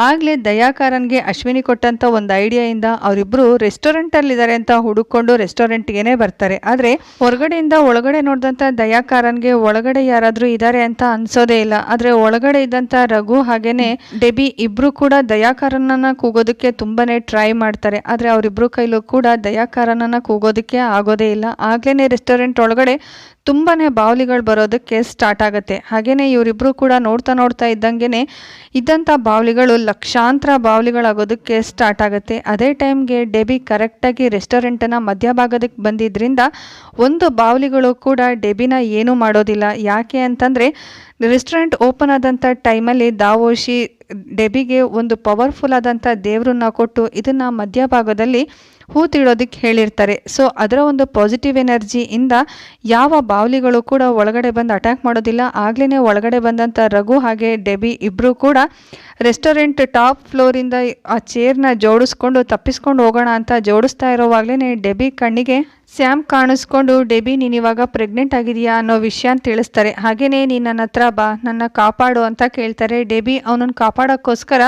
Speaker 1: ಆಗಲೇ ದಯಾಕಾರನ್ಗೆ ಅಶ್ವಿನಿ ಕೊಟ್ಟಂಥ ಒಂದು ಐಡಿಯಾಯಿಂದ ಅವರಿಬ್ಬರು ರೆಸ್ಟೋರೆಂಟಲ್ಲಿದ್ದಾರೆ ಅಂತ ಹುಡುಕೊಂಡು ರೆಸ್ಟೋರೆಂಟ್ಗೆ ಬರ್ತಾರೆ. ಆದರೆ ಹೊರಗಡೆಯಿಂದ ಒಳಗಡೆ ನೋಡಿದಂಥ ದಯಾಕಾರನ್ಗೆ ಒಳಗಡೆ ಯಾರಾದರೂ ಇದ್ದಾರೆ ಅಂತ ಅನ್ಸೋದೇ ಇಲ್ಲ. ಆದರೆ ಒಳಗಡೆ ಇದ್ದಂಥ ರಘು ಹಾಗೇನೆ ಡೆಬಿ ಇಬ್ಬರು ಕೂಡ ದಯಾಕಾರನನ್ನ ಕೂಗೋದಕ್ಕೆ ತುಂಬಾನೇ ಟ್ರೈ ಮಾಡ್ತಾರೆ. ಆದರೆ ಅವರಿಬ್ಬರು ಕೈಲೂ ಕೂಡ ದಯಾಕಾರನನ್ನ ಕೂಗೋದಕ್ಕೆ ಆಗೋದೇ ಇಲ್ಲ. ಆಗ್ಲೇ ರೆಸ್ಟೋರೆಂಟ್ ಒಳಗಡೆ ತುಂಬಾನೇ ಬಾವಲಿಗಳು ಬರೋದಕ್ಕೆ ಸ್ಟಾರ್ಟ್ ಆಗುತ್ತೆ. ಹಾಗೇನೆ ಇವರಿಬ್ರು ಕೂಡ ನೋಡ್ತಾ ಇದ್ದಂಗೆನೆ ಇದ್ದಂಥ ಬಾವಲಿಗಳು ಲಕ್ಷಾಂತರ ಬಾವಲಿಗಳಾಗೋದಕ್ಕೆ ಸ್ಟಾರ್ಟ್ ಆಗುತ್ತೆ. ಅದೇ ಟೈಮ್ಗೆ ಡೆಬಿ ಕರೆಕ್ಟಾಗಿ ರೆಸ್ಟೋರೆಂಟನ್ನು ಮಧ್ಯಭಾಗದಕ್ಕೆ ಬಂದಿದ್ದರಿಂದ ಒಂದು ಬಾವಲಿಗಳು ಕೂಡ ಡೆಬಿನ ಏನೂ ಮಾಡೋದಿಲ್ಲ. ಯಾಕೆ ಅಂತಂದರೆ ರೆಸ್ಟೋರೆಂಟ್ ಓಪನ್ ಆದಂಥ ಟೈಮಲ್ಲಿ ದಾವೋಶಿ ಡೆಬಿಗೆ ಒಂದು ಪವರ್ಫುಲ್ ಆದಂಥ ದೇವ್ರನ್ನ ಕೊಟ್ಟು ಇದನ್ನು ಮಧ್ಯಭಾಗದಲ್ಲಿ ಹೂತಿಡೋದಕ್ಕೆ ಹೇಳಿರ್ತಾರೆ. ಸೊ ಅದರ ಒಂದು ಪಾಸಿಟಿವ್ ಎನರ್ಜಿಯಿಂದ ಯಾವ ಬಾವಲಿಗಳು ಕೂಡ ಒಳಗಡೆ ಬಂದು ಅಟ್ಯಾಕ್ ಮಾಡೋದಿಲ್ಲ. ಆಗ್ಲೇ ಒಳಗಡೆ ಬಂದಂಥ ರಘು ಹಾಗೆ ಡೆಬಿ ಇಬ್ಬರು ಕೂಡ ರೆಸ್ಟೋರೆಂಟ್ ಟಾಪ್ ಫ್ಲೋರಿಂದ ಆ ಚೇರ್ನ ಜೋಡಿಸ್ಕೊಂಡು ತಪ್ಪಿಸ್ಕೊಂಡು ಹೋಗೋಣ ಅಂತ ಜೋಡಿಸ್ತಾ ಇರೋವಾಗಲೇ ಡೆಬಿ ಕಣ್ಣಿಗೆ ಸ್ಯಾಮ್ ಕಾಣಿಸ್ಕೊಂಡು ಡೆಬಿ ನೀನು ಇವಾಗ ಪ್ರೆಗ್ನೆಂಟ್ ಆಗಿದೆಯಾ ಅನ್ನೋ ವಿಷಯ ತಿಳಿಸ್ತಾರೆ. ಹಾಗೆಯೇ ನೀನು ನನ್ನ ಹತ್ರ ಬಾ, ನನ್ನ ಕಾಪಾಡು ಅಂತ ಕೇಳ್ತಾರೆ. ಡೆಬಿ ಅವನನ್ನು ಕಾಪಾಡೋಕ್ಕೋಸ್ಕರ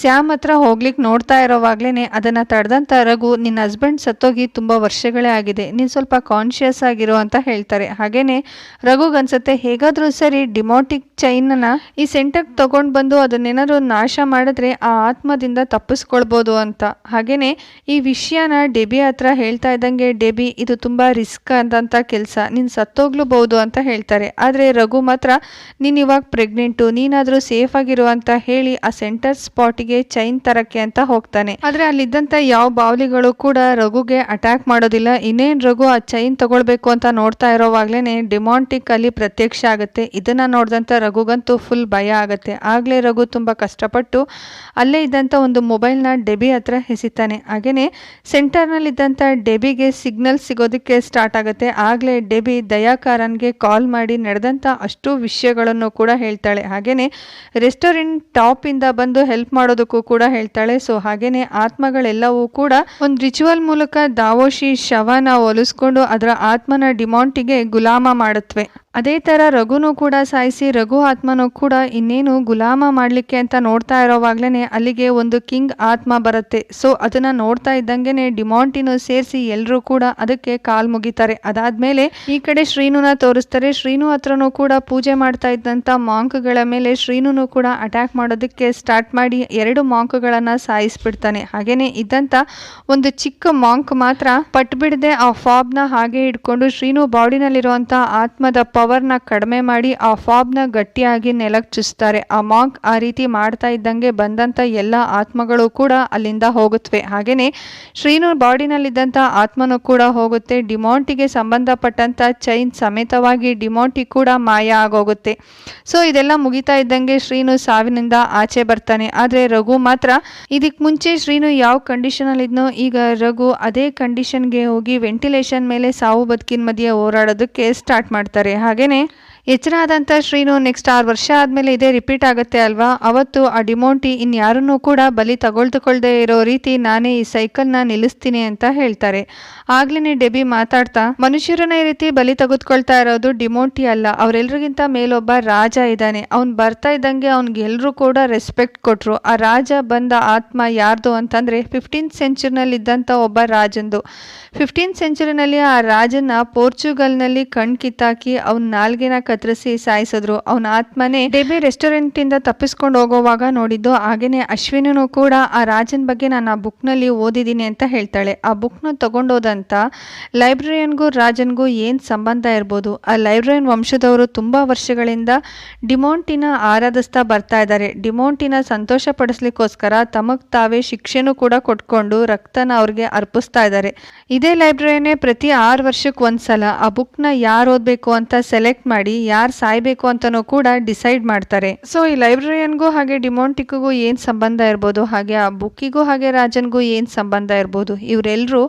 Speaker 1: ಸ್ಯಾಮ್ ಹತ್ರ ಹೋಗ್ಲಿಕ್ಕೆ ನೋಡ್ತಾ ಇರೋವಾಗಲೇ ಅದನ್ನು ತಡೆದಂಥ ರಘು ನಿನ್ನ ಹಸ್ಬೆಂಡ್ ಸತ್ತೋಗಿ ತುಂಬ ವರ್ಷಗಳೇ ಆಗಿದೆ, ನೀನು ಸ್ವಲ್ಪ ಕಾನ್ಷಿಯಸ್ ಆಗಿರೋ ಅಂತ ಹೇಳ್ತಾರೆ. ಹಾಗೆಯೇ ರಘುಗನ್ಸುತ್ತೆ ಹೇಗಾದರೂ ಸರಿ ಡಿಮೋಟಿಕ್ ಚೈನನ್ನು ಈ ಸೆಂಟರ್ಗೆ ತೊಗೊಂಡು ಬಂದು ಅದನ್ನೇನಾದ್ರು ನಾಶ ಮಾಡಿದ್ರೆ ಆ ಆತ್ಮದಿಂದ ತಪ್ಪಿಸ್ಕೊಳ್ಬೋದು ಅಂತ. ಹಾಗೆಯೇ ಈ ವಿಷಯನ ಡೆಬಿ ಹತ್ರ ಹೇಳ್ತಾ ಇದ್ದಂಗೆ ಡೆಬಿ ಇದು ತುಂಬ ರಿಸ್ಕ್ ಆದಂಥ ಕೆಲಸ, ನೀನು ಸತ್ತೋಗ್ಲೂಬಹುದು ಅಂತ ಹೇಳ್ತಾರೆ. ಆದರೆ ರಘು ಮಾತ್ರ ನೀನು ಇವಾಗ ಪ್ರೆಗ್ನೆಂಟು, ನೀನಾದರೂ ಸೇಫ್ ಆಗಿರು ಅಂತ ಹೇಳಿ ಆ ಸೆಂಟರ್ ಸ್ಪಾಟಿಗೆ ಚೈನ್ ತರಕ್ಕೆ ಅಂತ ಹೋಗ್ತಾನೆ. ಆದರೆ ಅಲ್ಲಿದ್ದಂಥ ಯಾವ ಬಾವಲಿಗಳು ಕೂಡ ರಘುಗೆ ಅಟ್ಯಾಕ್ ಮಾಡೋದಿಲ್ಲ. ಇನ್ನೇನು ರಘು ಆ ಚೈನ್ ತಗೊಳ್ಬೇಕು ಅಂತ ನೋಡ್ತಾ ಇರೋವಾಗ್ಲೇ ಡಿಮಾಂಟಿಕ್ ಅಲ್ಲಿ ಪ್ರತ್ಯಕ್ಷ ಆಗುತ್ತೆ. ಇದನ್ನ ನೋಡಿದಂಥ ರಘುಗಂತೂ ಫುಲ್ ಭಯ ಆಗುತ್ತೆ. ಆಗಲೇ ರಘು ತುಂಬ ಕಷ್ಟಪಟ್ಟು ಅಲ್ಲೇ ಇದ್ದಂಥ ಒಂದು ಮೊಬೈಲ್ನ ಡೆಬಿ ಹತ್ರ ಎಸಿತಾನೆ. ಹಾಗೆಯೇ ಸೆಂಟರ್ನಲ್ಲಿದ್ದಂಥ ಡೆಬಿಗೆ ಸಿಗ್ನಲ್ ಸಿಗೋದಕ್ಕೆ ಸ್ಟಾರ್ಟ್ ಆಗುತ್ತೆ. ಆಗಲೇ ಡೆಬಿ ದಯಾಕಾರನ್ಗೆ ಕಾಲ್ ಮಾಡಿ ನಡೆದಂಥ ಅಷ್ಟು ವಿಷಯಗಳನ್ನು ಕೂಡ ಹೇಳ್ತಾಳೆ. ಹಾಗೆಯೇ ರೆಸ್ಟೋರೆಂಟ್ ಟಾಪಿಂದ ಬಂದು ಹೆಲ್ಪ್ ಮಾಡೋದಕ್ಕೂ ಕೂಡ ಹೇಳ್ತಾಳೆ. ಸೊ ಹಾಗೆಯೇ ಆತ್ಮಗಳೆಲ್ಲವೂ ಕೂಡ ಒಂದು ರಿಚುವಲ್ ಮೂಲಕ ದಾವೋಶಿ ಶವನ ಒಲಿಸ್ಕೊಂಡು ಅದರ ಆತ್ಮನ ಡಿಮಾಂಟಿಗೆ ಗುಲಾಮ ಮಾಡುತ್ತವೆ. ಅದೇ ಥರ ರಘುನೂ ಕೂಡ ಸಾಯಿಸಿ ರಘು ಆತ್ಮನೂ ಕೂಡ ಇನ್ನೇನು ಗುಲಾಮ ಮಾಡಲಿಕ್ಕೆ ಅಂತ ನೋಡ್ತಾ ಇರೋವಾಗ್ಲೇ ಅಲ್ಲಿಗೆ ಒಂದು ಕಿಂಗ್ ಆತ್ಮ ಬರುತ್ತೆ. ಸೊ ಅದನ್ನು ನೋಡ್ತಾ ಇದ್ದಂಗೆ ಡಿಮಾಂಟಿನೂ ಸೇರಿಸಿ ಎಲ್ಲರೂ ಕೂಡ ಅದಕ್ಕೆ ಕಾಲ್ ಮುಗಿತಾರೆ. ಅದಾದಮೇಲೆ ಈ ಕಡೆ ಶ್ರೀನುನ ತೋರಿಸ್ತಾರೆ. ಶ್ರೀನು ಹತ್ರನೂ ಕೂಡ ಪೂಜೆ ಮಾಡ್ತಾ ಇದ್ದಂಥ ಮಾಂಕ್ಗಳ ಮೇಲೆ ಶ್ರೀನುನು ಕೂಡ ಅಟ್ಯಾಕ್ ಮಾಡೋದಕ್ಕೆ ಸ್ಟಾರ್ಟ್ ಮಾಡಿ 2 ಮಾಂಕ್ಗಳನ್ನು ಸಾಯಿಸ್ಬಿಡ್ತಾನೆ. ಹಾಗೆಯೇ ಇದ್ದಂಥ ಒಂದು ಚಿಕ್ಕ ಮಾಂಕ್ ಮಾತ್ರ ಪಟ್ಬಿಡದೆ ಆ ಫಾಬ್ನ ಹಾಗೆ ಇಟ್ಕೊಂಡು ಶ್ರೀನು ಬಾಡಿನಲ್ಲಿರುವಂಥ ಆತ್ಮದ ಪವರ್ನ ಕಡಿಮೆ ಮಾಡಿ ಆ ಫಾಬ್ನ ಗಟ್ಟಿಯಾಗಿ ನೆಲಕ್ಕೆ ಚುಸ್ತಾರೆ. ಆ ಮಾಂಕ್ ಆ ರೀತಿ ಮಾಡ್ತಾ ಇದ್ದಂಗೆ ಬಂದಂಥ ಎಲ್ಲ ಆತ್ಮಗಳು ಕೂಡ ಅಲ್ಲಿಂದ ಹೋಗುತ್ತವೆ. ಹಾಗೆಯೇ ಶ್ರೀನು ಬಾಡಿನಲ್ಲಿದ್ದಂಥ ಆತ್ಮನೂ ಕೂಡ ಹೋಗುತ್ತೆ. ಡಿಮಾಂಟಿಗೆ ಸಂಬಂಧಪಟ್ಟಂಥ ಚೈನ್ ಸಮೇತವಾಗಿ ಡಿಮಾಂಟಿ ಕೂಡ ಮಾಯ ಆಗೋಗುತ್ತೆ. ಸೊ ಇದೆಲ್ಲ ಮುಗಿತಾ ಇದ್ದಂಗೆ ಶ್ರೀನು ಸಾವಿನಿಂದ ಆಚೆ ಬರ್ತಾನೆ. ಆದರೆ ರಘು ಮಾತ್ರ ಇದಕ್ಕೆ ಮುಂಚೆ ಶ್ರೀನು ಯಾವ ಕಂಡೀಷನಲ್ಲಿದ್ನೋ ಈಗ ರಘು ಅದೇ ಕಂಡೀಷನ್ಗೆ ಹೋಗಿ ವೆಂಟಿಲೇಷನ್ ಮೇಲೆ ಸಾವು ಬದುಕಿನ ಮಧ್ಯೆ ಹೋರಾಡೋದಕ್ಕೆ ಸ್ಟಾರ್ಟ್ ಮಾಡ್ತಾರೆ. ಹಾಗೆಯೇ ಎಚ್ಚರ ಆದಂಥ ಶ್ರೀನು ನೆಕ್ಸ್ಟ್ 6 ವರ್ಷ ಆದಮೇಲೆ ಇದೇ ರಿಪೀಟ್ ಆಗುತ್ತೆ ಅಲ್ವಾ, ಅವತ್ತು ಆ ಡಿಮೋಂಟಿ ಇನ್ಯಾರನ್ನೂ ಕೂಡ ಬಲಿ ತಗೊಳ್ದುಕೊಳ್ದೇ ಇರೋ ರೀತಿ ನಾನೇ ಈ ಸೈಕಲ್ನ ನಿಲ್ಲಿಸ್ತೀನಿ ಅಂತ ಹೇಳ್ತಾರೆ. ಆಗ್ಲೇ ಡೆಬಿ ಮಾತಾಡ್ತಾ, ಮನುಷ್ಯರನ್ನ ಈ ರೀತಿ ಬಲಿ ತೆಗೆದುಕೊಳ್ತಾ ಇರೋದು ಡಿಮೋಂಟಿ ಅಲ್ಲ, ಅವರೆಲ್ರಿಗಿಂತ ಮೇಲೊಬ್ಬ ರಾಜ ಇದ್ದಾನೆ. ಅವ್ನು ಬರ್ತಾ ಇದ್ದಂಗೆ ಅವ್ನಿಗೆಲ್ಲರೂ ಕೂಡ ರೆಸ್ಪೆಕ್ಟ್ ಕೊಟ್ಟರು. ಆ ರಾಜ ಬಂದ ಆತ್ಮ ಯಾರ್ದು ಅಂತಂದರೆ 15th ಸೆಂಚುರಿನಲ್ಲಿ ಇದ್ದಂಥ ಒಬ್ಬ ರಾಜಂದು. 15th ಸೆಂಚುರಿನಲ್ಲಿ ಆ ರಾಜನ ಪೋರ್ಚುಗಲ್ನಲ್ಲಿ ಕಣ್ ಕಿತ್ತಾಕಿ ಅವ್ನ ನಾಲ್ಗೆನ ಕತ್ತರಿಸಿ ಸಾಯಿಸಿದ್ರು. ಅವನ ಆತ್ಮನೇ ಡೆಬಿ ರೆಸ್ಟೋರೆಂಟಿಂದ ತಪ್ಪಿಸ್ಕೊಂಡು ಹೋಗೋವಾಗ ನೋಡಿದ್ದು. ಹಾಗೇನೆ ಅಶ್ವಿನೂ ಕೂಡ ಆ ರಾಜನ ಬಗ್ಗೆ ನಾನು ಆ ಬುಕ್ನಲ್ಲಿ ಓದಿದ್ದೀನಿ ಅಂತ ಹೇಳ್ತಾಳೆ. ಆ ಬುಕ್ನ ತಗೊಂಡೋದಂತ ಲೈಬ್ರರಿಯನ್ಗೂ ರಾಜನ್ಗೂ ಏನು ಸಂಬಂಧ ಇರ್ಬೋದು? ಆ ಲೈಬ್ರರಿಯನ್ ವಂಶದವರು ತುಂಬ ವರ್ಷಗಳಿಂದ ಡಿಮೋಂಟಿನ ಆರಾಧಿಸ್ತಾ ಬರ್ತಾ ಇದ್ದಾರೆ. ಡಿಮೋಂಟಿನ ಸಂತೋಷ ಪಡಿಸ್ಲಿಕ್ಕೋಸ್ಕರ ತಮಗ್ ತಾವೇ ಶಿಕ್ಷೆನೂ ಕೂಡ ಕೊಟ್ಕೊಂಡು ರಕ್ತನ ಅವ್ರಿಗೆ ಅರ್ಪಿಸ್ತಾ ಇದ್ದಾರೆ. ಇದೇ ಲೈಬ್ರರಿಯನ್ನೇ ಪ್ರತಿ 6 ವರ್ಷಕ್ಕೆ ಒಂದ್ಸಲ ಆ ಬುಕ್ನ ಯಾರು ಓದಬೇಕು ಅಂತ ಸೆಲೆಕ್ಟ್ ಮಾಡಿ ಯಾರು ಸಾಯ್ಬೇಕು ಅಂತನೂ ಕೂಡ ಡಿಸೈಡ್ ಮಾಡ್ತಾರೆ. ಸೊ ಈ ಲೈಬ್ರರಿಯನ್ಗೂ ಹಾಗೆ ಡಿಮೋಂಟಿಕ್ಗೂ ಏನು ಸಂಬಂಧ ಇರ್ಬೋದು, ಹಾಗೆ ಆ ಬುಕ್ಕಿಗೂ ಹಾಗೆ ರಾಜನ್ಗೂ ಏನು ಸಂಬಂಧ ಇರ್ಬೋದು? ಇವರೆಲ್ಲರೂ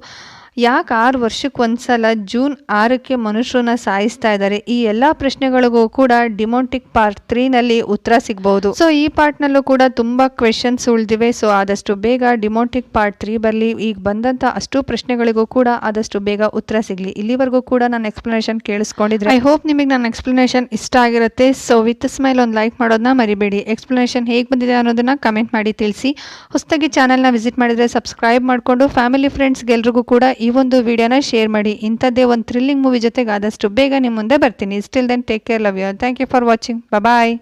Speaker 1: ಯಾಕೆ 6 ವರ್ಷಕ್ಕೆ ಒಂದ್ಸಲ ಜೂನ್ 6ಕ್ಕೆ ಮನುಷ್ಯರನ್ನ ಸಾಯಿಸ್ತಾ ಇದ್ದಾರೆ? ಈ ಎಲ್ಲ ಪ್ರಶ್ನೆಗಳಿಗೂ ಕೂಡ ಡಿಮೋಂಟಿಕ್ ಪಾರ್ಟ್ 3ನಲ್ಲಿ ಉತ್ತರ ಸಿಗ್ಬಹುದು. ಸೊ ಈ ಪಾರ್ಟ್ನಲ್ಲೂ ಕೂಡ ತುಂಬ ಕ್ವೆಶನ್ಸ್ ಉಳಿದಿವೆ. ಸೊ ಆದಷ್ಟು ಬೇಗ ಡಿಮೋಂಟಿಕ್ ಪಾರ್ಟ್ 3 ಬರಲಿ. ಈಗ ಬಂದಂಥ ಅಷ್ಟು ಪ್ರಶ್ನೆಗಳಿಗೂ ಕೂಡ ಆದಷ್ಟು ಬೇಗ ಉತ್ತರ ಸಿಗಲಿ. ಇಲ್ಲಿವರೆಗೂ ಕೂಡ ನಾನು ಎಕ್ಸ್ಪ್ಲನೇಷನ್ ಕೇಳಿಸ್ಕೊಂಡಿದ್ರೆ ಐ ಹೋಪ್ ನಿಮಗೆ ನನ್ನ ಎಕ್ಸ್ಪ್ಲನೇಷನ್ ಇಷ್ಟ ಆಗಿರುತ್ತೆ. ಸೊ ವಿತ್ ಸ್ಮೈಲ್ ಒಂದು ಲೈಕ್ ಮಾಡೋದನ್ನ ಮರಿಬೇಡಿ. ಎಕ್ಸ್ಪ್ಲನೇಷನ್ ಹೇಗೆ ಬಂದಿದೆ ಅನ್ನೋದನ್ನ ಕಮೆಂಟ್ ಮಾಡಿ ತಿಳಿಸಿ. ಹೊಸದಾಗಿ ಚಾನಲ್ನ ವಿಸಿಟ್ ಮಾಡಿದರೆ ಸಬ್ಸ್ಕ್ರೈಬ್ ಮಾಡಿಕೊಂಡು ಫ್ಯಾಮಿಲಿ ಫ್ರೆಂಡ್ಸ್ಗೆಲ್ರಿಗೂ ಕೂಡ ಈ ಒಂದು ವಿಡಿಯೋನ ಶೇರ್ ಮಾಡಿ. ಇಂಥದ್ದೇ ಒಂದು ಥ್ರಿಲ್ಲಿಂಗ್ ಮೂವಿ ಜೊತೆಗೆ ಆದಷ್ಟು ಬೇಗ ನಿಮ್ಮ ಮುಂದೆ ಬರ್ತೀನಿ. Still then take care, love you, thank you for watching, bye.